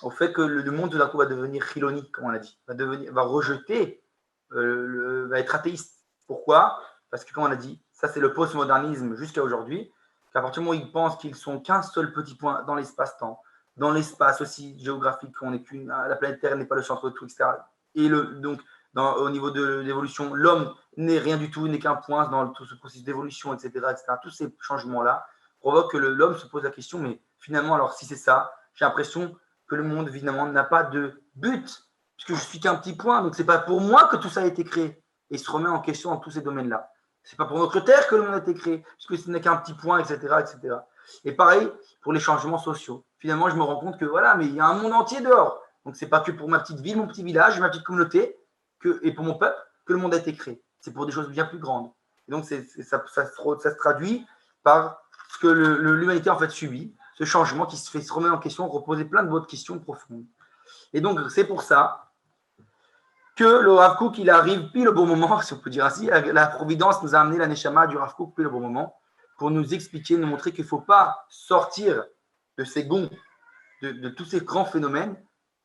au fait que le monde tout d'un coup va devenir chiloni, comme on l'a dit, va rejeter, va être athéiste. Pourquoi ? Parce que, comme on a dit, ça c'est le postmodernisme jusqu'à aujourd'hui, qu'à partir du moment où ils pensent qu'ils sont qu'un seul petit point dans l'espace-temps, dans l'espace aussi géographique, la planète Terre n'est pas le centre de tout, etc. Et donc, au niveau de l'évolution, l'homme n'est rien du tout, n'est qu'un point dans tout ce processus d'évolution, etc., etc. Tous ces changements-là provoquent que l'homme se pose la question, mais finalement, alors si c'est ça, j'ai l'impression que le monde, évidemment, n'a pas de but, puisque je suis qu'un petit point, donc ce n'est pas pour moi que tout ça a été créé. Et il se remet en question dans tous ces domaines-là. Ce n'est pas pour notre Terre que le monde a été créé, puisque ce n'est qu'un petit point, etc., etc. Et pareil pour les changements sociaux. Finalement, je me rends compte que voilà, mais il y a un monde entier dehors. Donc, ce n'est pas que pour ma petite ville, mon petit village, ma petite communauté, et pour mon peuple, que le monde a été créé. C'est pour des choses bien plus grandes. Et donc, ça se traduit par ce que l'humanité en fait subit, ce changement qui se remet en question, reposer plein d'autres questions profondes. Et donc, c'est pour ça que le Rav Kook, il arrive pile au bon moment, si on peut dire ainsi. La Providence nous a amené la Neshama du Rav Kook pile au bon moment pour nous expliquer, nous montrer qu'il ne faut pas sortir de ces gonds, de tous ces grands phénomènes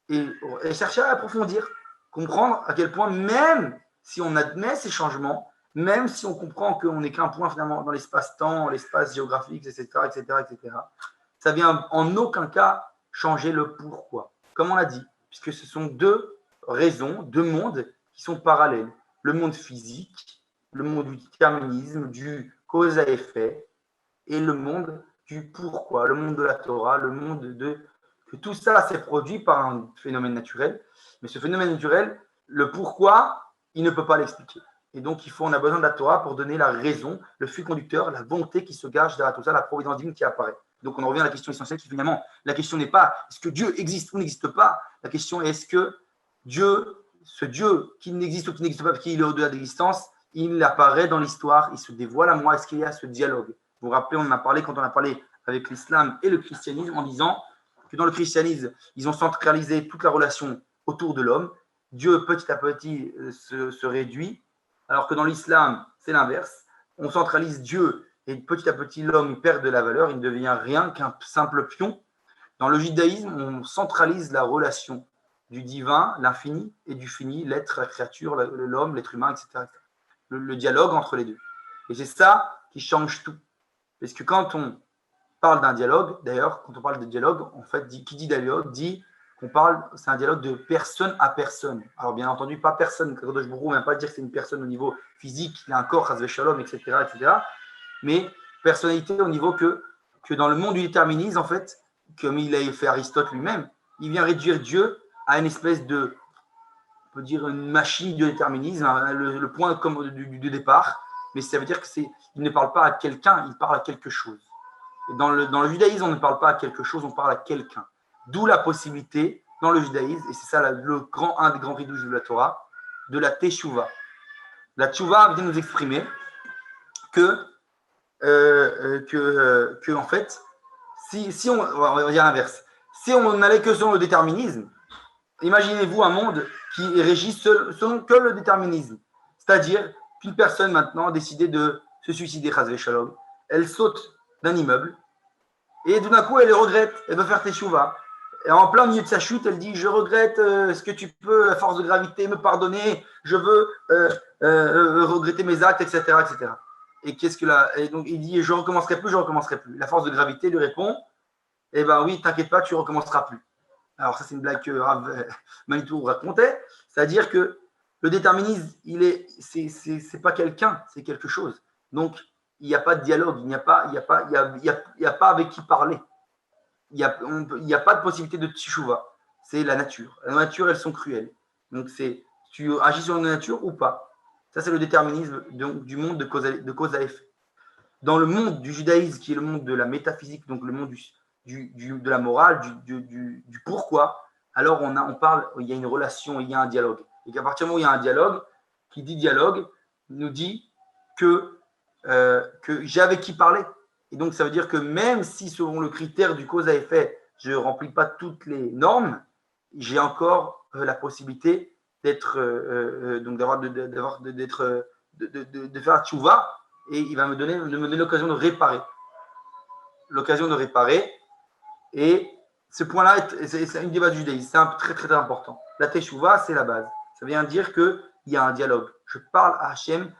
et chercher à approfondir, comprendre à quel point, même si on admet ces changements, même si on comprend qu'on n'est qu'un point finalement dans l'espace-temps, l'espace géographique, etc., etc., etc., ça vient en aucun cas changer le pourquoi. Comme on l'a dit, puisque ce sont deux raisons, deux mondes qui sont parallèles. Le monde physique, le monde du déterminisme, du cause à effet, et le monde du pourquoi, le monde de la Torah, le monde que tout ça s'est produit par un phénomène naturel. Mais ce phénomène naturel, le pourquoi, il ne peut pas l'expliquer. Et donc, on a besoin de la Torah pour donner la raison, le fil conducteur, la bonté qui se gage derrière tout ça, la providence divine qui apparaît. Donc, on en revient à la question essentielle qui, finalement, la question n'est pas est-ce que Dieu existe ou n'existe pas. La question est est-ce que ce Dieu qui n'existe ou qui n'existe pas, parce qu'il est au-delà de l'existence, il apparaît dans l'histoire, il se dévoile à moi. Est-ce qu'il y a ce dialogue? Vous vous rappelez, on en a parlé quand on a parlé avec l'islam et le christianisme en disant que dans le christianisme, ils ont centralisé toute la relation autour de l'homme. Dieu, petit à petit, se réduit, alors que dans l'islam, c'est l'inverse. On centralise Dieu et petit à petit, l'homme perd de la valeur, il ne devient rien qu'un simple pion. Dans le judaïsme, on centralise la relation du divin, l'infini, et du fini, l'être, la créature, l'homme, l'être humain, etc. Le dialogue entre les deux. Et c'est ça qui change tout. Parce que quand on parle d'un dialogue, d'ailleurs, quand on parle de dialogue, en fait, qui dit dialogue dit qu'on parle, c'est un dialogue de personne à personne. Alors, bien entendu, pas personne, Kadosh Baruch Hu ne vient pas dire que c'est une personne au niveau physique, il a un corps, Chas Shalom, etc., etc., mais personnalité au niveau que dans le monde du déterminisme, en fait, comme il a fait Aristote lui-même, il vient réduire Dieu à une espèce de, on peut dire, une machine de déterminisme, le point du départ, mais ça veut dire qu'il ne parle pas à quelqu'un, il parle à quelque chose. Et dans le judaïsme, on ne parle pas à quelque chose, on parle à quelqu'un. D'où la possibilité, dans le judaïsme, et c'est ça un des grands ridouches de la Torah, de la teshuva. La teshuva vient nous exprimer que en fait, si on va dire l'inverse, si on n'allait que selon le déterminisme, imaginez-vous un monde qui est régi selon que le déterminisme. C'est-à-dire qu'une personne maintenant a décidé de se suicider, Chas Shalom, elle saute d'un immeuble et tout d'un coup elle le regrette, elle veut faire teshuva. Et en plein milieu de sa chute, elle dit je regrette, est-ce que tu peux, à force de gravité, me pardonner, je veux regretter mes actes, etc. etc. Et donc il dit je recommencerai plus, je recommencerai plus. La force de gravité lui répond eh ben oui, t'inquiète pas, tu recommenceras plus. Alors ça c'est une blague que Rav Manitou racontait, c'est-à-dire que le déterminisme, c'est pas quelqu'un, c'est quelque chose. Donc il n'y a pas de dialogue, il n'y a pas avec qui parler. Il n'y a pas de possibilité de tchouva. C'est la nature. La nature, elles sont cruelles. Donc tu agis sur la nature ou pas. Ça c'est le déterminisme du monde de cause à effet. Dans le monde du judaïsme, qui est le monde de la métaphysique, donc le monde de la morale, du pourquoi, alors on parle, il y a une relation, il y a un dialogue. Et qu'à partir du moment où il y a un dialogue, qui dit dialogue, nous dit que j'ai avec qui parler. Et donc, ça veut dire que même si, selon le critère du cause à effet, je ne remplis pas toutes les normes, j'ai encore la possibilité d'être, donc de faire tchouva, et il va me donner l'occasion de réparer. L'occasion de réparer. Et ce point-là, c'est une des bases du judaïsme. C'est très, très, très important. La teshuva, c'est la base. Ça veut dire qu'il y a un dialogue. Je parle à Hachem,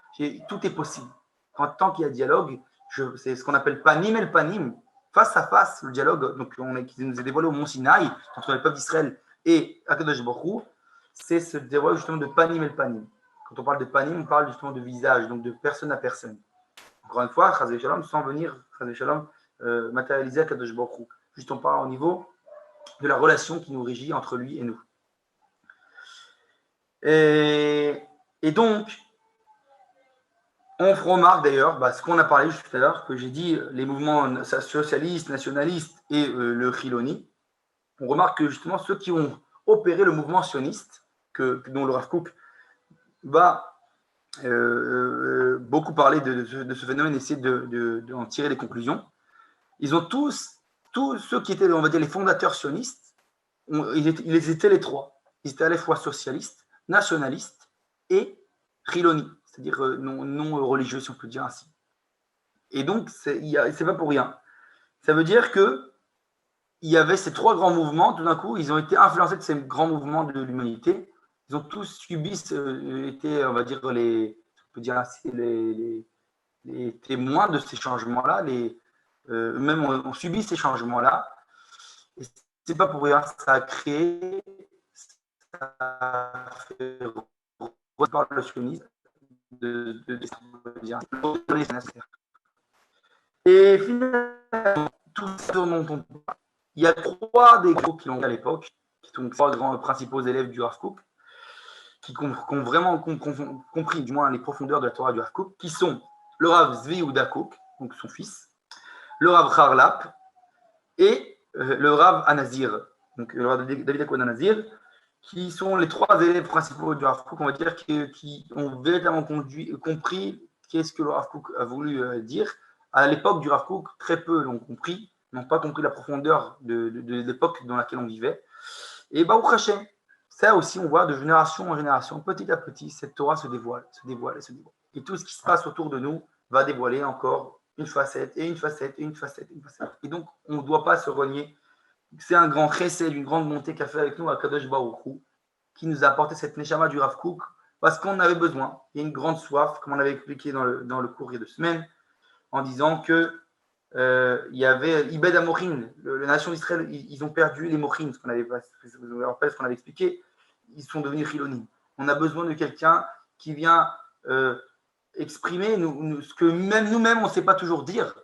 tout est possible. Tant qu'il y a dialogue, c'est ce qu'on appelle panim el panim, face à face, le dialogue qui nous est dévoilé au Mont Sinaï, entre le peuple d'Israël et Akadosh Baruch Hu, c'est ce dévoilé justement de panim el panim. Quand on parle de panim, on parle justement de visage, donc de personne à personne. Encore une fois, Chazé Shalom, sans venir, Chazé Shalom, matérialiser Akadosh Baruch Hu. Juste on parle au niveau de la relation qui nous régit entre lui et nous. Et donc, on remarque d'ailleurs, ce qu'on a parlé juste tout à l'heure, que j'ai dit, les mouvements socialistes, nationalistes et le Chiloni, on remarque que justement ceux qui ont opéré le mouvement sioniste, dont le Rav Kook va beaucoup parler de ce phénomène, essayer d'en tirer des conclusions, ils ont tous ceux qui étaient, on va dire, les fondateurs sionistes, ils étaient les trois. Ils étaient à la fois socialistes, nationalistes et Chiloni, c'est-à-dire non religieux, si on peut dire ainsi. Et donc, c'est pas pour rien. Ça veut dire que il y avait ces trois grands mouvements, tout d'un coup, ils ont été influencés de ces grands mouvements de l'humanité. Ils ont tous subi, été, on va dire, on peut dire ainsi, les témoins de ces changements-là, eux-mêmes ont subi ces changements-là. Et c'est pas pour rien, ça a créé, ça a fait par le sionisme et finalement, tout ce dont on parle, il y a trois des groupes qui l'ont fait à l'époque, qui sont trois grands principaux élèves du Rav Kook, qui ont vraiment compris, du moins, les profondeurs de la Torah du Rav Kook, qui sont le Rav Zvi Yehuda Kook, donc son fils, le Rav Harlap et le Rav Anazir, donc le Rav David Akon Anazir, qui sont les trois élèves principaux du Rav Kook, on va dire, qui ont véritablement compris qu'est-ce que le Rav Kook a voulu dire. À l'époque du Rav Kook, très peu l'ont compris, n'ont pas compris la profondeur de l'époque dans laquelle on vivait. Et Baruch Hashem, ça aussi, on voit de génération en génération, petit à petit, cette Torah se dévoile, se dévoile et se dévoile. Et tout ce qui se passe autour de nous va dévoiler encore une facette, et une facette, et une facette, et une facette. Et donc, on ne doit pas se renier. C'est un grand chesed, une grande montée qu'a fait avec nous Akadosh Baruch Hu, qui nous a apporté cette neshama du Rav Kook, parce qu'on avait besoin. Il y a une grande soif, comme on avait expliqué dans le cours il y a 2 semaines, en disant que il y avait Ibed Amorin, la nation d'Israël, ils ont perdu les Morin, ce qu'on avait expliqué, ils sont devenus Chilonim. On a besoin de quelqu'un qui vient exprimer ce que même nous-mêmes, on ne sait pas toujours dire.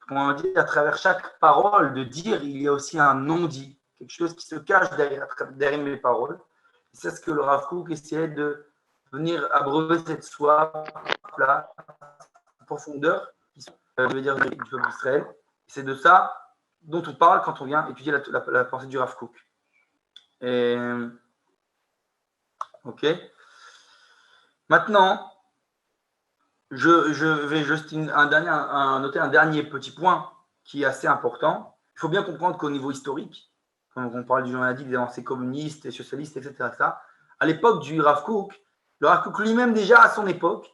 On dit à travers chaque parole de dire, il y a aussi un non-dit, quelque chose qui se cache derrière mes paroles. C'est ce que le Rav Kook essayait de venir abreuver cette soif-là, en profondeur, je veux dire, du peuple d'Israël. C'est de ça dont on parle quand on vient étudier la pensée du Rav Kook. Ok. Maintenant, je vais juste noter un dernier petit point qui est assez important. Il faut bien comprendre qu'au niveau historique, quand on parle du journalisme, des avancées communistes et socialistes, etc., à l'époque du Rav Kook, le Rav Kook lui-même, déjà à son époque,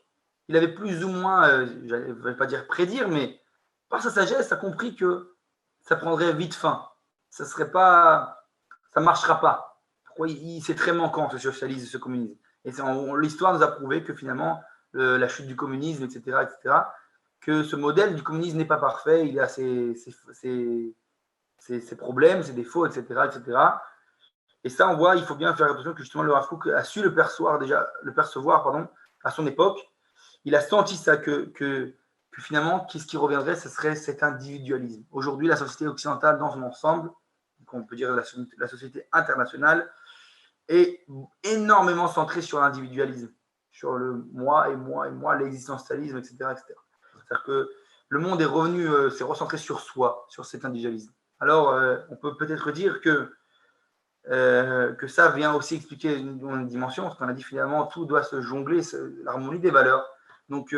il avait plus ou moins, je ne vais pas dire prédire, mais par sa sagesse, a compris que ça prendrait vite fin. Ça ne marchera pas. C'est très manquant ce socialisme, ce communisme. Et l'histoire nous a prouvé que finalement, la chute du communisme, etc., que ce modèle du communisme n'est pas parfait, il a ses problèmes, ses défauts, etc., etc. Et ça, on voit, il faut bien faire attention que justement le Rav Kook a su le percevoir à son époque. Il a senti ça que finalement, qu'est-ce qui reviendrait, ce serait cet individualisme. Aujourd'hui, la société occidentale dans son ensemble, on peut dire la société internationale, est énormément centrée sur l'individualisme, sur le moi et moi et moi, l'existentialisme, etc., etc. C'est-à-dire que le monde est revenu, s'est recentré sur soi, sur cet individualisme. Alors, on peut peut-être dire que ça vient aussi expliquer une dimension, parce qu'on a dit finalement, tout doit se jongler, l'harmonie des valeurs. Donc,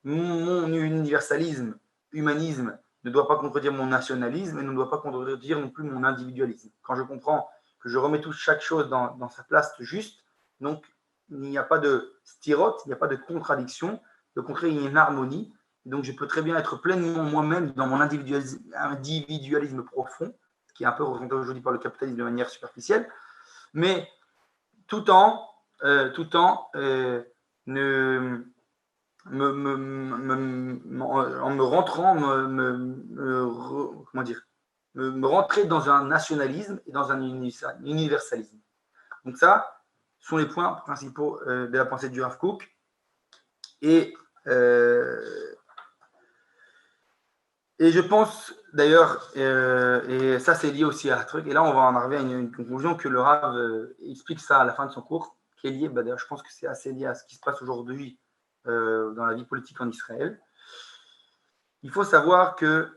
mon universalisme, humanisme, ne doit pas contredire mon nationalisme et ne doit pas contredire non plus mon individualisme. Quand je comprends que je remets chaque chose dans sa place juste, donc il n'y a pas de styrote, il n'y a pas de contradiction, au contraire, il y a une harmonie. Donc, je peux très bien être pleinement moi-même dans mon individualisme profond, qui est un peu représenté aujourd'hui par le capitalisme de manière superficielle, mais tout en ne en me rentrant, comment dire, me rentrer dans un nationalisme et dans un universalisme. Donc ça, sont les points principaux de la pensée du Rav Kook. Et je pense d'ailleurs, et ça c'est lié aussi à un truc, et là on va en arriver à une conclusion que le Rav explique ça à la fin de son cours, qui est lié, d'ailleurs je pense que c'est assez lié à ce qui se passe aujourd'hui dans la vie politique en Israël. Il faut savoir que,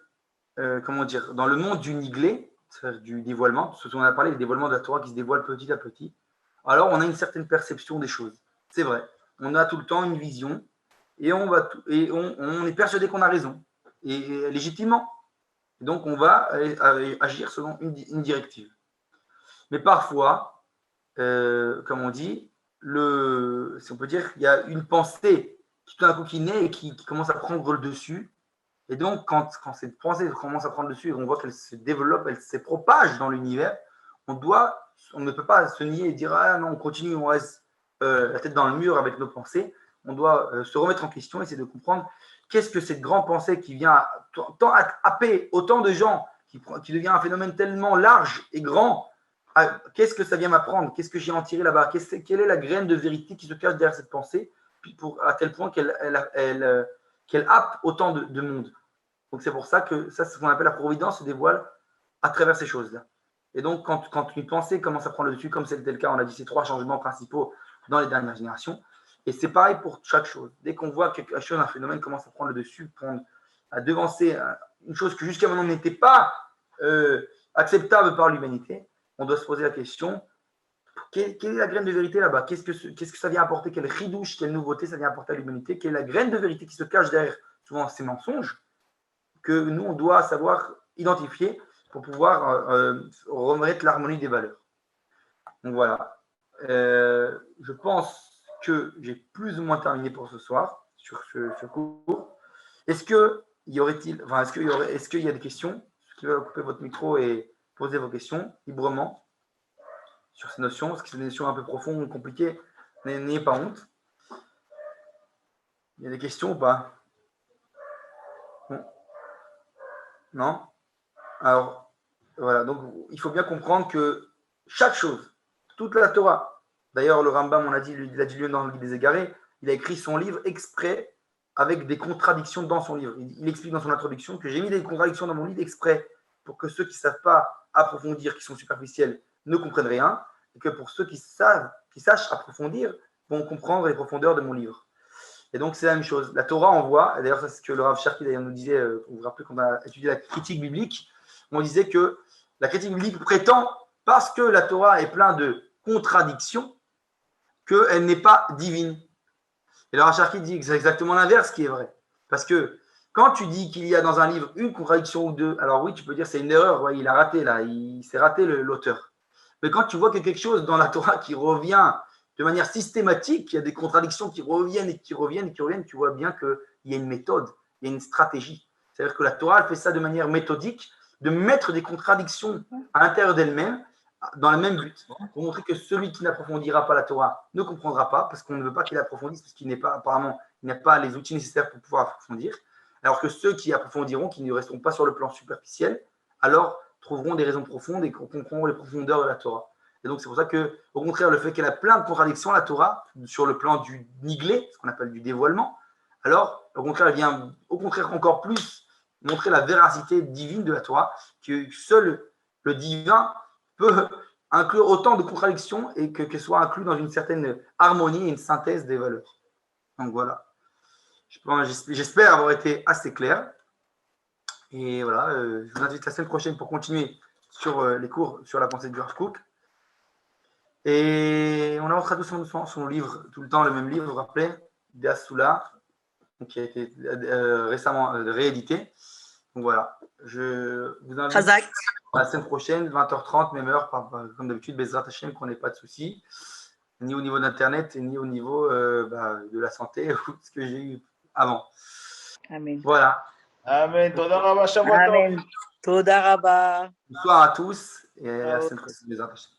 comment dire, dans le monde du niglé, c'est-à-dire du dévoilement, ce dont on a parlé, le dévoilement de la Torah qui se dévoile petit à petit, alors on a une certaine perception des choses. C'est vrai, on a tout le temps une vision et on est persuadé qu'on a raison, et légitimement. Et donc on va agir selon une directive. Mais parfois, comme on dit, si on peut dire, il y a une pensée qui tout d'un coup qui naît et qui commence à prendre le dessus. Et donc, quand cette pensée commence à prendre le dessus et on voit qu'elle se développe, elle se propage dans l'univers, on ne peut pas se nier et dire ah non, on continue, on reste la tête dans le mur avec nos pensées. On doit se remettre en question, essayer de comprendre qu'est-ce que cette grande pensée qui vient tant happer autant de gens, qui devient un phénomène tellement large et grand. Qu'est-ce que ça vient m'apprendre? Qu'est-ce que j'ai en tiré là-bas? Quelle est la graine de vérité qui se cache derrière cette pensée, à tel point qu'elle happe autant de monde? Donc c'est pour ça que ça, c'est ce qu'on appelle la providence se dévoile à travers ces choses-là. Et donc quand une pensée commence à prendre le dessus, comme c'était le cas, on a dit ces 3 changements principaux dans les dernières générations. Et c'est pareil pour chaque chose. Dès qu'on voit quelque chose, un phénomène commence à prendre le dessus, à devancer une chose que jusqu'à maintenant n'était pas acceptable par l'humanité, on doit se poser la question, quelle est la graine de vérité là-bas? Qu'est-ce que ça vient apporter? Quelle ridouche, quelle nouveauté ça vient apporter à l'humanité? Quelle est la graine de vérité qui se cache derrière souvent ces mensonges que nous, on doit savoir identifier pour pouvoir remettre l'harmonie des valeurs. Donc voilà. Je pense que j'ai plus ou moins terminé pour ce soir sur ce cours. Est-ce qu'il y a des questions? Qui veulent couper votre micro et poser vos questions librement sur ces notions, parce que c'est des notions un peu profondes ou compliquées. N'ayez pas honte. Il y a des questions ou pas? Non? Alors, voilà. Donc, il faut bien comprendre que chaque chose, toute la Torah, d'ailleurs, le Rambam, on a dit, il a dit lui dans le Guide des Égarés, il a écrit son livre exprès avec des contradictions dans son livre. Il explique dans son introduction que j'ai mis des contradictions dans mon livre exprès pour que ceux qui ne savent pas approfondir, qui sont superficiels, ne comprennent rien, et que pour ceux qui sachent approfondir, vont comprendre les profondeurs de mon livre. Et donc, c'est la même chose. La Torah envoie, et d'ailleurs, c'est ce que le Rav Cherki nous disait, vous vous rappelez qu'on a étudié la critique biblique, on disait que la critique biblique prétend, parce que la Torah est pleine de contradictions, qu'elle n'est pas divine. Et le Rav Cherki dit que c'est exactement l'inverse qui est vrai. Parce que quand tu dis qu'il y a dans un livre une contradiction ou deux, alors oui, tu peux dire c'est une erreur, ouais, il a raté là, il s'est raté l'auteur. Mais quand tu vois qu'il y a quelque chose dans la Torah qui revient de manière systématique, il y a des contradictions qui reviennent et qui reviennent et qui reviennent, tu vois bien qu'il y a une méthode, il y a une stratégie. C'est-à-dire que la Torah, elle fait ça de manière méthodique, de mettre des contradictions à l'intérieur d'elle-même, dans le même but, pour montrer que celui qui n'approfondira pas la Torah ne comprendra pas, parce qu'on ne veut pas qu'il approfondisse, parce qu'il n'est pas, apparemment, il n'a pas les outils nécessaires pour pouvoir approfondir, alors que ceux qui approfondiront, qui ne resteront pas sur le plan superficiel, alors trouveront des raisons profondes et comprendront les profondeurs de la Torah. Et donc, c'est pour ça que, au contraire, le fait qu'elle a plein de contradictions, la Torah, sur le plan du niglé, ce qu'on appelle du dévoilement, alors, au contraire, elle vient, au contraire, encore plus montrer la véracité divine de la Torah, que seul le divin peut inclure autant de contradictions et que soit inclus dans une certaine harmonie et une synthèse des valeurs. Donc voilà. J'espère avoir été assez clair. Et voilà, je vous invite la semaine prochaine pour continuer sur les cours sur la pensée du Rav Kook. Et on avancera doucement son livre, tout le temps le même livre, vous vous rappelez, Dassoula, qui a été récemment réédité. Donc voilà, je vous invite à la semaine prochaine, 20h30, même heure, comme d'habitude, Bezrat Hashem, qu'on n'ait pas de soucis, ni au niveau d'Internet, ni au niveau de la santé, ou ce que j'ai eu avant. Amen. Voilà. Amen. Toda Rabba, Shabbat Tov. Amen. Toda Rabba. Bonsoir à tous et à la semaine prochaine, Bezrat Hashem.